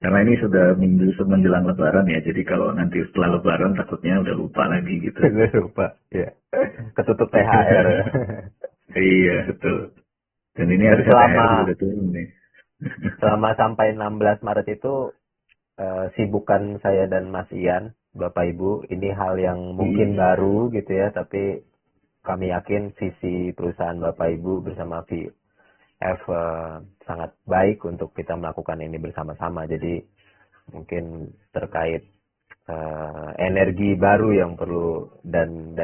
Karena ini sudah minggu menjelang Lebaran ya, jadi kalau nanti setelah Lebaran takutnya udah lupa lagi gitu. Lupa, ya. Ketutup THR. Iya, betul. Dan ini harus THR udah turun nih. Selama sampai 16 Maret itu sibukan saya dan Mas Ian, Bapak Ibu, ini hal yang mungkin baru gitu ya, tapi kami yakin sisi perusahaan Bapak Ibu bersama VF sangat baik untuk kita melakukan ini bersama-sama. Jadi mungkin terkait energi baru yang perlu dan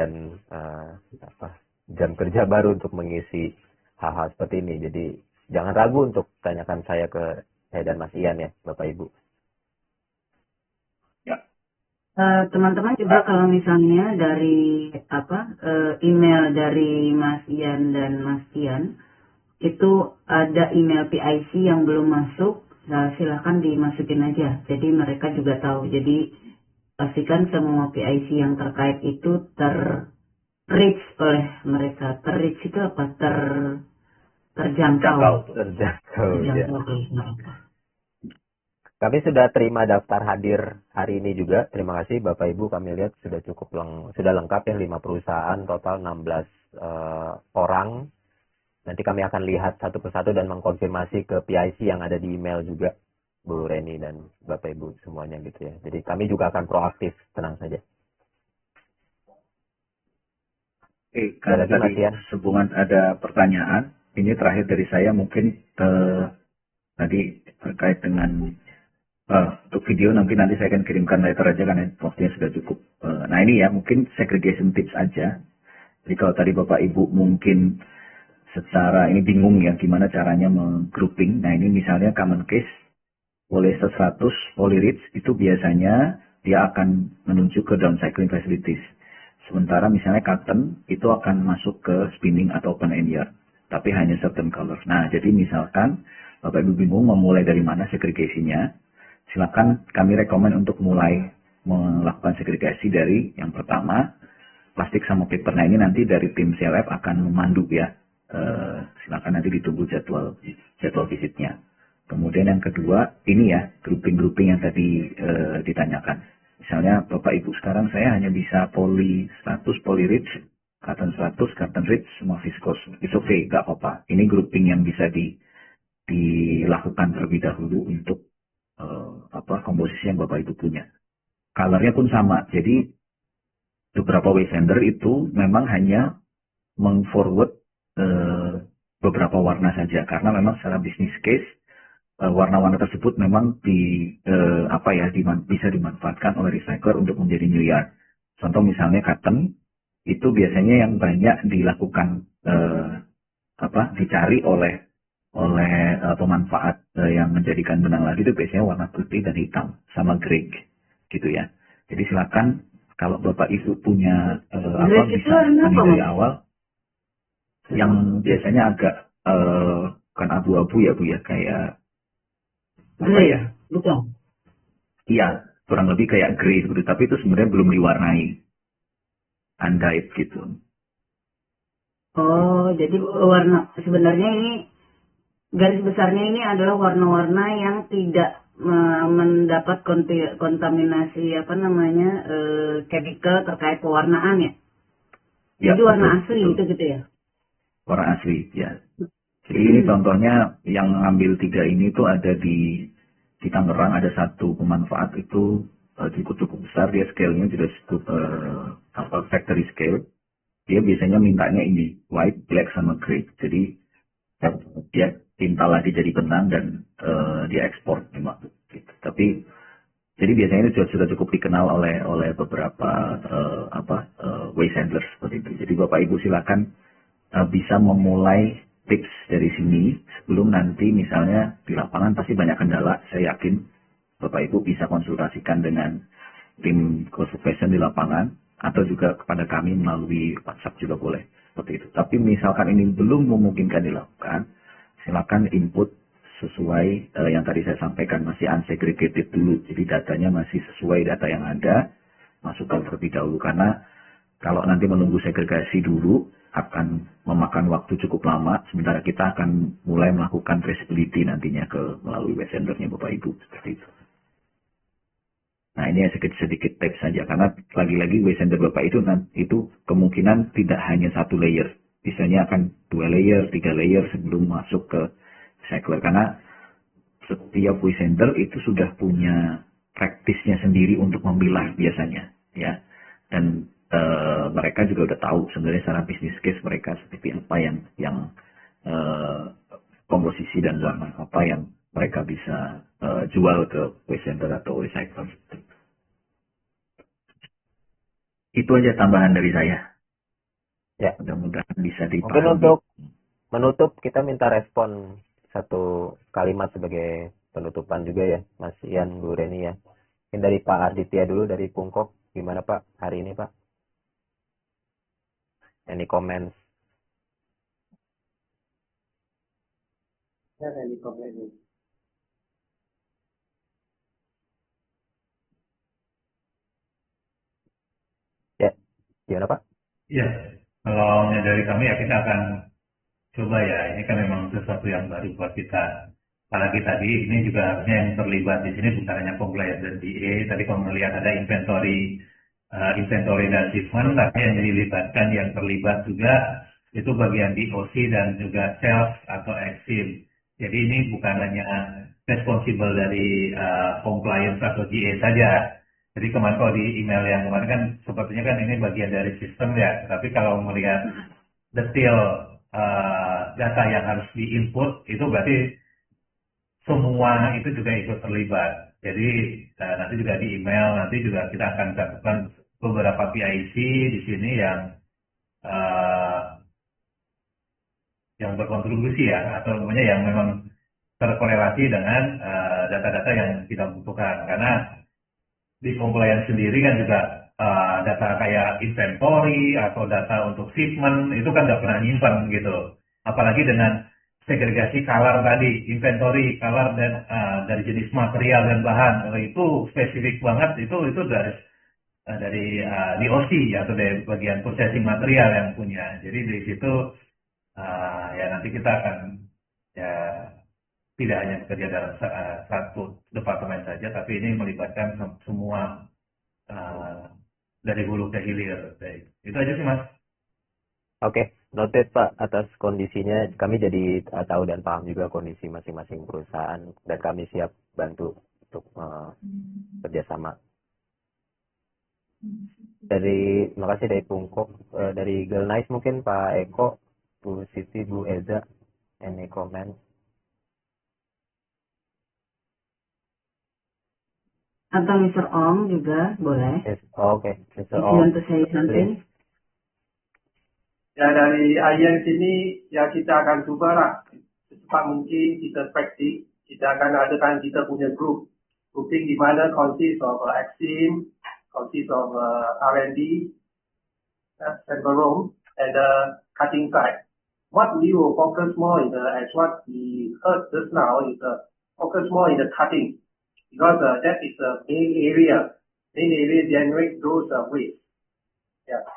jam kerja baru untuk mengisi hal-hal seperti ini. Jadi jangan ragu untuk tanyakan saya dan Mas Ian ya, Bapak Ibu. Teman-teman juga kalau misalnya dari email dari Mas Ian dan Mas Ian itu ada email PIC yang belum masuk, silakan dimasukin aja. Jadi mereka juga tahu. Jadi pastikan semua PIC yang terkait itu ter-reach oleh mereka. Ter-reach itu apa? Terjangkau. Terjangkau ya. Oleh mereka. Kami sudah terima daftar hadir hari ini juga. Terima kasih Bapak Ibu, kami lihat sudah cukup sudah lengkap ya, 5 perusahaan, total 16 orang. Nanti kami akan lihat satu persatu dan mengkonfirmasi ke PIC yang ada di email juga, Bu Reni dan Bapak Ibu semuanya gitu ya. Jadi kami juga akan proaktif, tenang saja. Karena tadi sehubungan ada pertanyaan, ini terakhir dari saya mungkin tadi terkait dengan untuk video nanti saya akan kirimkan letter aja karena waktunya sudah cukup. Nah ini ya mungkin segregation tips aja. Jadi kalau tadi Bapak Ibu mungkin secara ini bingung ya gimana caranya menggrouping. Nah ini misalnya common case polyester 100 polyrich itu biasanya dia akan menuju ke downcycling facilities. Sementara misalnya cotton itu akan masuk ke spinning atau open end yarn, tapi hanya certain color. Nah jadi misalkan Bapak Ibu bingung memulai dari mana segregasinya, silakan kami rekomen untuk mulai melakukan segregasi dari yang pertama plastik sama paper. Nah ini nanti dari tim CLF akan memandu ya. Silakan nanti ditunggu jadwal visitnya. Kemudian yang kedua ini ya grouping yang tadi ditanyakan. Misalnya Bapak Ibu sekarang saya hanya bisa poly 100, polyrich, cotton 100, cotton rich, semua viscose. It's okay, nggak apa-apa. Ini grouping yang bisa dilakukan terlebih dahulu untuk komposisi yang Bapak Ibu punya. Colornya pun sama. Jadi beberapa vendor itu memang hanya meng-forward beberapa warna saja karena memang secara business case warna-warna tersebut memang bisa dimanfaatkan oleh recycler untuk menjadi new yarn. Contoh misalnya cotton itu biasanya yang banyak dilakukan dicari oleh pemanfaat yang menjadikan benang ladi itu biasanya warna putih dan hitam sama grey gitu ya. Jadi silakan kalau Bapak Ibu punya Grey itu bisa warna tadi apa, dari Mas? awal yang biasanya agak bukan abu-abu ya Bu ya, kayak apa Grey, ya? bukan? Iya, kurang lebih kayak grey gitu, tapi itu sebenarnya belum diwarnai, undyed gitu. Oh, jadi warna sebenarnya ini garis besarnya ini adalah warna-warna yang tidak mendapat kontaminasi apa namanya chemical terkait pewarnaan ya. Ya, Jadi warna betul, asli betul. itu gitu ya. Warna asli, ya. Jadi ini contohnya yang ngambil 3 ini tuh ada di Tangerang, ada satu pemanfaat itu cukup besar, dia scale-nya juga cukup factory scale. Dia biasanya mintanya ini white, black sama grey. Jadi dia tinta lagi jadi benang dan dia ekspor memang. Gitu. Tapi jadi biasanya itu sudah cukup dikenal oleh beberapa waste handlers seperti itu. Jadi Bapak Ibu silakan bisa memulai tips dari sini sebelum nanti misalnya di lapangan pasti banyak kendala. Saya yakin Bapak Ibu bisa konsultasikan dengan tim conservation di lapangan atau juga kepada kami melalui WhatsApp juga boleh seperti itu. Tapi misalkan ini belum memungkinkan dilakukan, silakan input sesuai yang tadi saya sampaikan, masih unsegregated dulu. Jadi datanya masih sesuai data yang ada, masukkan terlebih dahulu karena kalau nanti menunggu segregasi dulu akan memakan waktu cukup lama, sementara kita akan mulai melakukan traceability nantinya melalui waste sendernya Bapak Ibu seperti itu. Nah ini sedikit tips saja karena lagi-lagi waste sender Bapak itu kemungkinan tidak hanya 1 layer, biasanya akan 2 layer, 3 layer sebelum masuk ke recycler karena setiap waste sender itu sudah punya praktisnya sendiri untuk memilah biasanya ya, dan mereka juga udah tahu sebenarnya secara bisnis case mereka seperti apa yang komposisi dan warna apa yang mereka bisa jual ke waste center atau recycler. Itu aja tambahan dari saya. Ya. Mudah-mudahan bisa dipahami. Mungkin untuk menutup kita minta respon 1 kalimat sebagai penutupan juga ya, Mas Ian, Bu Reni ya. Mungkin dari Pak Aditya dulu dari Pungkok, gimana Pak hari ini Pak? Any comments? Any comments? Ya, gimana Pak? Ya, kalau dari kami ya kita akan coba ya, ini kan memang sesuatu yang baru buat kita. Apalagi tadi ini juga harusnya yang terlibat di sini bukan hanya compliance dan DA. Tadi kalau melihat ada inventory dan shipment, tapi yang dilibatkan yang terlibat juga itu bagian DOC dan juga sales atau exim. Jadi ini bukan hanya responsible dari compliance atau DA saja. Jadi kemarin kalau di email yang kemarin kan sepertinya kan ini bagian dari sistem ya. Tapi kalau melihat detail data yang harus diinput itu berarti semua itu juga ikut terlibat. Jadi nanti juga di email nanti juga kita akan catatkan beberapa PIC di sini yang berkontribusi ya atau namanya yang memang terkorelasi dengan data-data yang kita butuhkan karena di compliance sendiri kan juga data kayak inventory atau data untuk shipment itu kan nggak pernah nyimpan gitu. Apalagi dengan segregasi color tadi, inventory, color dan dari jenis material dan bahan itu spesifik banget itu dari DOC atau dari bagian processing material yang punya. Jadi dari situ ya nanti kita akan ya tidak hanya bekerja dalam satu departemen saja, tapi ini melibatkan semua dari hulu ke hilir. Itu aja sih Mas. Oke, noted Pak atas kondisinya. Kami jadi tahu dan paham juga kondisi masing-masing perusahaan dan kami siap bantu untuk kerjasama. Terima kasih dari Pungkok, dari Girl Nice mungkin Pak Eko, Bu Siti, Bu Eza, any comment? Atau Mr. Ong juga boleh. Yes. Oh, oke, Mr. If you Ong. want to say something. Ya dari IELTS ini ya kita akan cobalah secepat mungkin kita praktik. Kita akan adakan kita punya grup. Grouping di mana consist of Exim, consist of R&D, sample room, and cutting side. What we will focus more is as what we heard just now is focus more in the cutting because that is the main area. Main area generate those waste. Yeah.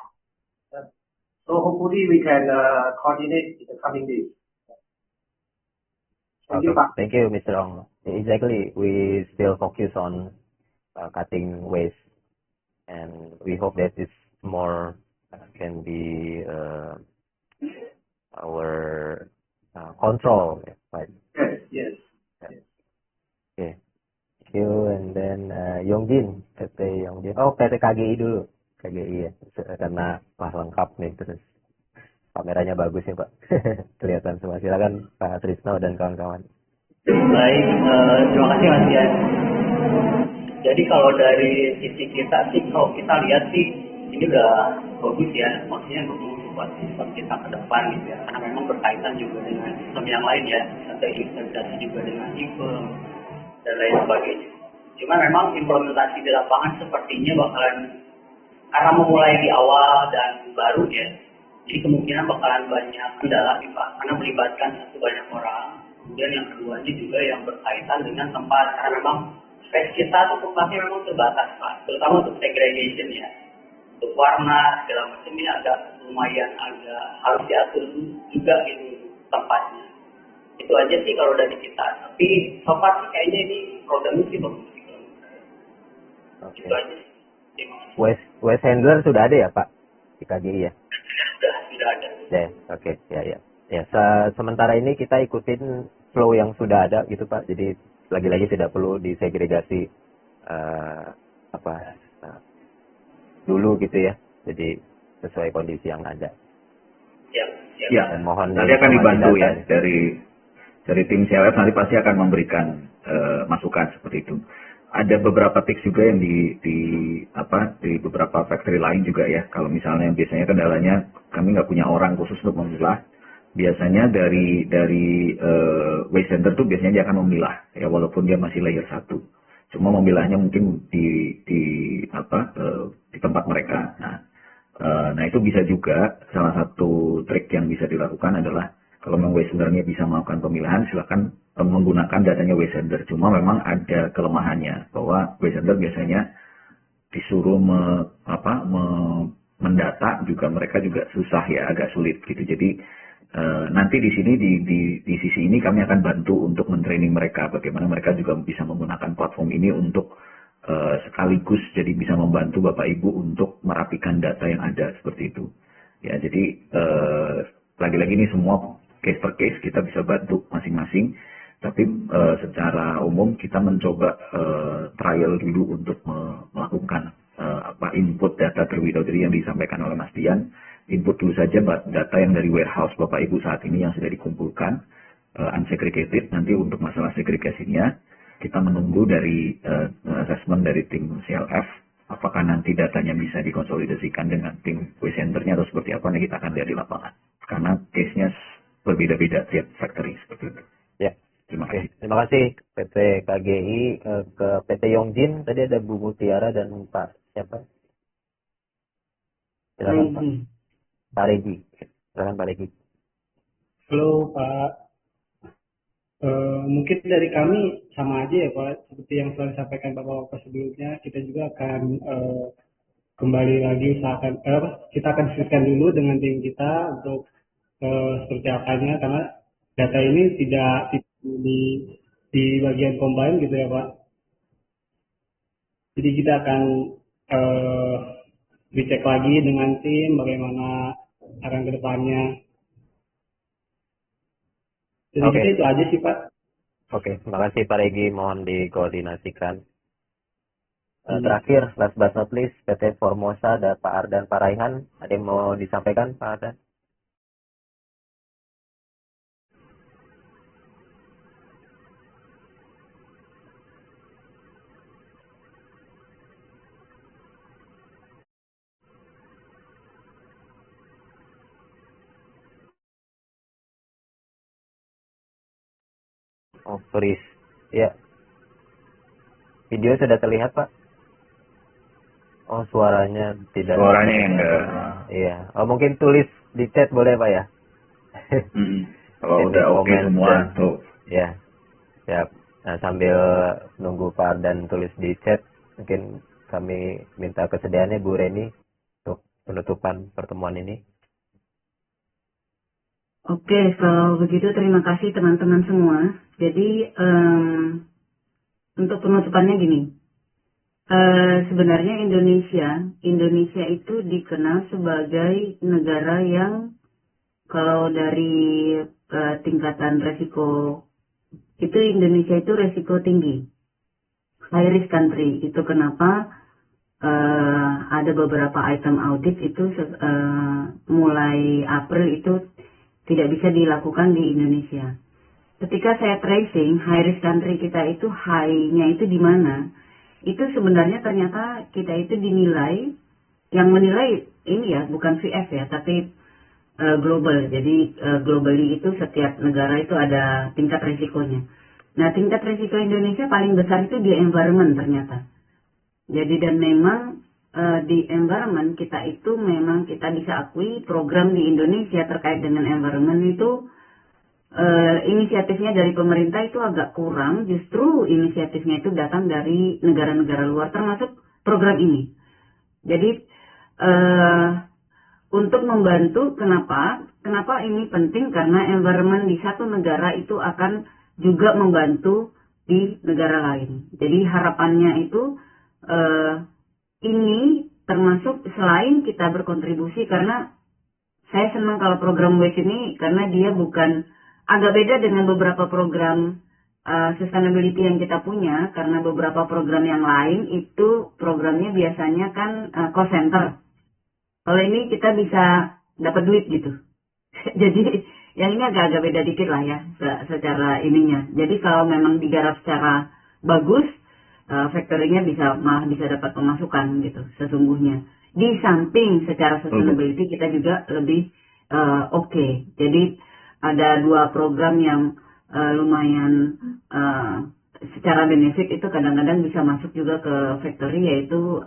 So hopefully we can coordinate in the coming days. Thank you, Pak. Thank you, Mr. Ong. Exactly, we still focus on cutting waste, and we hope that this more can be our control. Right? Yes. Okay. Thank you, and then Yongjin, PT Yongjin. Oh, PT KGI dulu. KGI ya, karena lengkap nih, terus kameranya bagus ya Pak. Kelihatan semua. Silakan Pak Trisno dan kawan-kawan. Baik, terima kasih Mas Dian. Jadi kalau dari sisi kita sih, kalau kita lihat sih ini udah bagus ya, maksudnya buat sistem kita ke depan gitu ya, karena memang berkaitan juga dengan sistem yang lain ya, terintegrasi juga dengan event dan lain sebagainya. Cuma memang implementasi di lapangan sepertinya bakalan, karena memulai di awal dan baru ya, jadi kemungkinan bakalan banyak kendala nih Pak, karena melibatkan satu banyak orang. Kemudian yang keduanya juga yang berkaitan dengan tempat, karena memang space kita atau tempatnya memang terbatas Pak, terutama untuk segregation ya, untuk warna segala macam ini agak lumayan harus diatur juga gitu tempatnya. Itu aja sih kalau dari kita. Tapi so far sih kayaknya ini programnya sih bagus gitu. Oke. Itu aja sih. Waste handler sudah ada ya Pak di KGI ya? Sudah ada. Ya, oke. Ya. Ya, sementara ini kita ikutin flow yang sudah ada gitu Pak. Jadi lagi-lagi tidak perlu disegregasi dulu gitu ya. Jadi sesuai kondisi yang ada. Ya, dan mohon nanti akan dibantu ya dari tim CLF, nanti pasti akan memberikan masukan seperti itu. Ada beberapa tips juga yang di beberapa factory lain juga ya. Kalau misalnya biasanya kendalanya kami nggak punya orang khusus untuk memilah. Biasanya dari waste center tuh biasanya dia akan memilah ya, walaupun dia masih layer 1. Cuma memilahnya mungkin di tempat mereka. Nah itu bisa juga salah satu trik yang bisa dilakukan adalah kalau memang waste centernya bisa melakukan pemilahan, silakan menggunakan datanya waste center. Cuma memang ada kelemahannya bahwa waste center biasanya disuruh mendata juga, mereka juga susah ya, agak sulit gitu. Jadi nanti di sini di sisi ini kami akan bantu untuk mentraining mereka bagaimana mereka juga bisa menggunakan platform ini untuk sekaligus jadi bisa membantu Bapak Ibu untuk merapikan data yang ada seperti itu. Ya, jadi lagi-lagi ini semua case per case kita bisa bantu masing-masing. Tapi secara umum kita mencoba trial dulu untuk melakukan input data terlebih dahulu yang disampaikan oleh Mas Dian. Input dulu saja data yang dari warehouse Bapak Ibu saat ini yang sudah dikumpulkan unsegregated. Nanti untuk masalah segregasinya kita menunggu dari assessment dari tim CLF apakah nanti datanya bisa dikonsolidasikan dengan tim waste centernya atau seperti apa, kita akan lihat di lapangan karena case-nya berbeda-beda tiap factory seperti itu. Ya. Terima kasih. Terima kasih PT KGI. Ke PT Yongjin tadi ada Bu Mutiara dan Pak siapa? Silakan Pak. Pak Regi. Silakan Pak Regi. Halo Pak. Mungkin dari kami sama aja ya Pak, seperti yang telah disampaikan Bapak-Bapak sebelumnya, kita juga akan kembali lagi kita akan diskusikan dulu dengan tim kita untuk seperti apanya, karena data ini tidak di bagian combine gitu ya Pak. Jadi kita akan dicek lagi dengan tim bagaimana akan ke depannya. Jadi itu aja sih Pak. Oke, terima kasih Pak Regi, mohon dikoordinasikan. Terakhir, last but not least, PT Formosa ada Pak Ardan, Pak Raihan. Ada yang mau disampaikan Pak Ardan? Oh, freeze. Ya, video sudah terlihat, Pak? Oh, suaranya tidak. Suaranya yang enggak. Iya. Oh, mungkin tulis di chat boleh, Pak ya? Kalau Jadi udah oke komen semua dan- tuh. Ya, siap. Nah, sambil nunggu Pak dan tulis di chat, mungkin kami minta kesediaannya Bu Reni untuk penutupan pertemuan ini. Oke, kalau begitu terima kasih teman-teman semua. Jadi untuk penutupannya gini, sebenarnya Indonesia itu dikenal sebagai negara yang kalau dari tingkatan resiko itu Indonesia itu resiko tinggi, high risk country. Itu kenapa ada beberapa item audit itu mulai April itu tidak bisa dilakukan di Indonesia. Ketika saya tracing high risk country kita itu high-nya itu di mana, itu sebenarnya ternyata kita itu dinilai, yang menilai ini ya bukan VF ya, tapi global. Jadi globally itu setiap negara itu ada tingkat risikonya. Nah, tingkat risiko Indonesia paling besar itu di environment ternyata. Jadi dan memang di environment kita itu memang kita bisa akui program di Indonesia terkait dengan environment itu inisiatifnya dari pemerintah itu agak kurang. Justru inisiatifnya itu datang dari negara-negara luar termasuk program ini. Jadi untuk membantu, kenapa ini penting, karena environment di satu negara itu akan juga membantu di negara lain. Jadi harapannya itu ini termasuk selain kita berkontribusi, karena saya senang kalau program WASE ini karena dia bukan, agak beda dengan beberapa program sustainability yang kita punya, karena beberapa program yang lain itu programnya biasanya kan cost center. Kalau ini kita bisa dapat duit gitu. Jadi yang ini agak-agak beda dikit lah ya secara ininya. Jadi kalau memang digarap secara bagus, factory-nya malah bisa dapat pemasukan gitu sesungguhnya. Di samping secara sustainability kita juga lebih oke. Jadi ada dua program yang lumayan secara benefit itu kadang-kadang bisa masuk juga ke factory, yaitu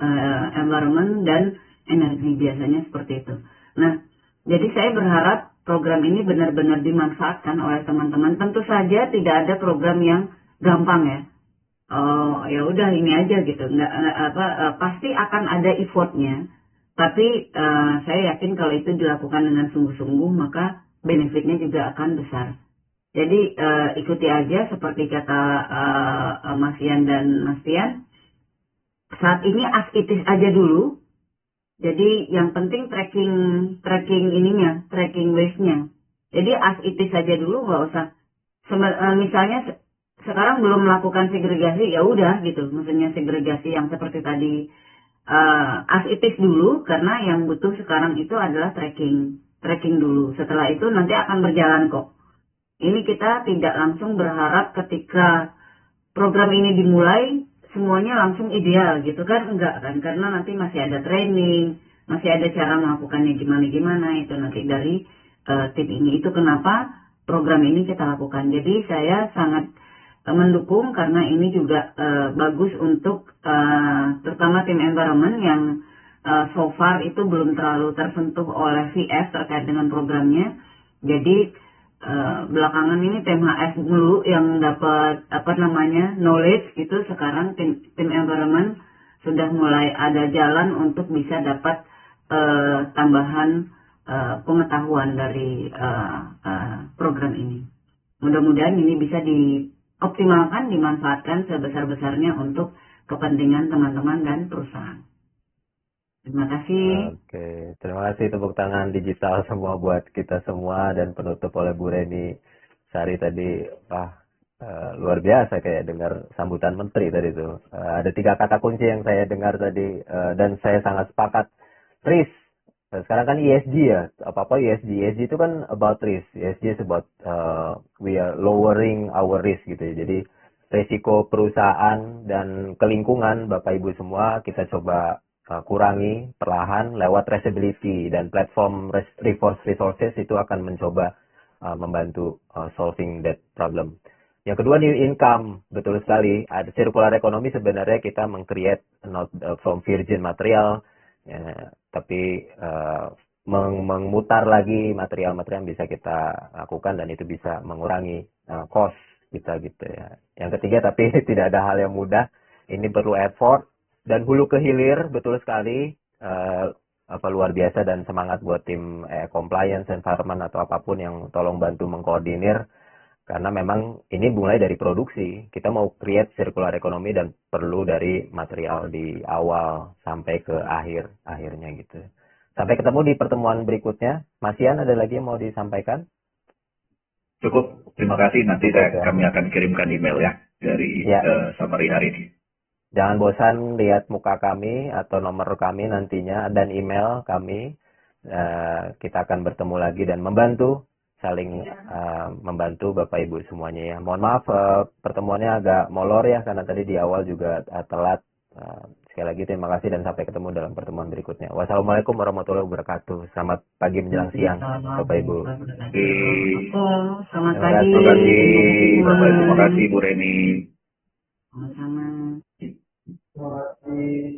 environment dan energi, biasanya seperti itu. Nah, jadi saya berharap program ini benar-benar dimanfaatkan oleh teman-teman. Tentu saja tidak ada program yang gampang ya. Oh ya udah ini aja gitu, pasti akan ada effortnya, tapi saya yakin kalau itu dilakukan dengan sungguh-sungguh maka benefitnya juga akan besar. Jadi ikuti aja seperti kata Mas Ian dan Mas Tian, saat ini as it is aja dulu. Jadi yang penting tracking ininya, tracking waste-nya. Jadi as it is aja dulu, nggak usah misalnya sekarang belum melakukan segregasi, ya udah gitu. Maksudnya segregasi yang seperti tadi as it is dulu, karena yang butuh sekarang itu adalah tracking dulu. Setelah itu nanti akan berjalan kok. Ini kita tidak langsung berharap ketika program ini dimulai semuanya langsung ideal gitu kan, enggak kan, karena nanti masih ada training, masih ada cara melakukannya gimana itu nanti dari tim ini. Itu kenapa program ini kita lakukan. Jadi saya sangat mendukung karena ini juga bagus untuk terutama tim environment yang so far itu belum terlalu tersentuh oleh VF terkait dengan programnya. Jadi belakangan ini tim HS dulu yang dapat knowledge itu, sekarang tim environment sudah mulai ada jalan untuk bisa dapat tambahan pengetahuan dari program ini. Mudah-mudahan ini bisa dioptimalkan, dimanfaatkan sebesar-besarnya untuk kepentingan teman-teman dan perusahaan. Terima kasih. Oke, terima kasih, tepuk tangan digital semua buat kita semua, dan penutup oleh Bu Reni Sari tadi. Luar biasa kayak dengar sambutan menteri tadi itu. Ada 3 kata kunci yang saya dengar tadi, dan saya sangat sepakat. Risk. Sekarang kan ESG ya, apa-apa ESG. ESG itu kan about risk. ESG is about we are lowering our risk gitu ya. Jadi risiko perusahaan dan kelingkungan, Bapak Ibu semua, kita coba kurangi perlahan lewat traceability, dan platform Reforce Resources itu akan mencoba membantu solving that problem. Yang kedua new income, betul sekali. Ada circular economy sebenarnya kita meng-create not from virgin material, ya, tapi memutar lagi material-material yang bisa kita lakukan dan itu bisa mengurangi cost kita gitu ya. Yang ketiga tapi tidak ada hal yang mudah, ini perlu effort dan hulu ke hilir, betul sekali. Luar biasa dan semangat buat tim compliance, environment atau apapun yang tolong bantu mengkoordinir. Karena memang ini mulai dari produksi. Kita mau create circular economy dan perlu dari material di awal sampai ke akhirnya gitu. Sampai ketemu di pertemuan berikutnya. Mas Ian, ada lagi yang mau disampaikan? Cukup, terima kasih. Nanti kami akan kirimkan email ya dari summary hari ini. Jangan bosan lihat muka kami atau nomor kami nantinya dan email kami. Kita akan bertemu lagi dan saling membantu Bapak Ibu semuanya ya. Mohon maaf pertemuannya agak molor ya karena tadi di awal juga telat. Sekali lagi terima kasih dan sampai ketemu dalam pertemuan berikutnya. Wassalamualaikum warahmatullahi wabarakatuh. Selamat pagi menjelang siang Bapak Ibu. Selamat pagi. Terima kasih Bapak Ibu, terima kasih Bu Reni. Sama-sama. Terima kasih.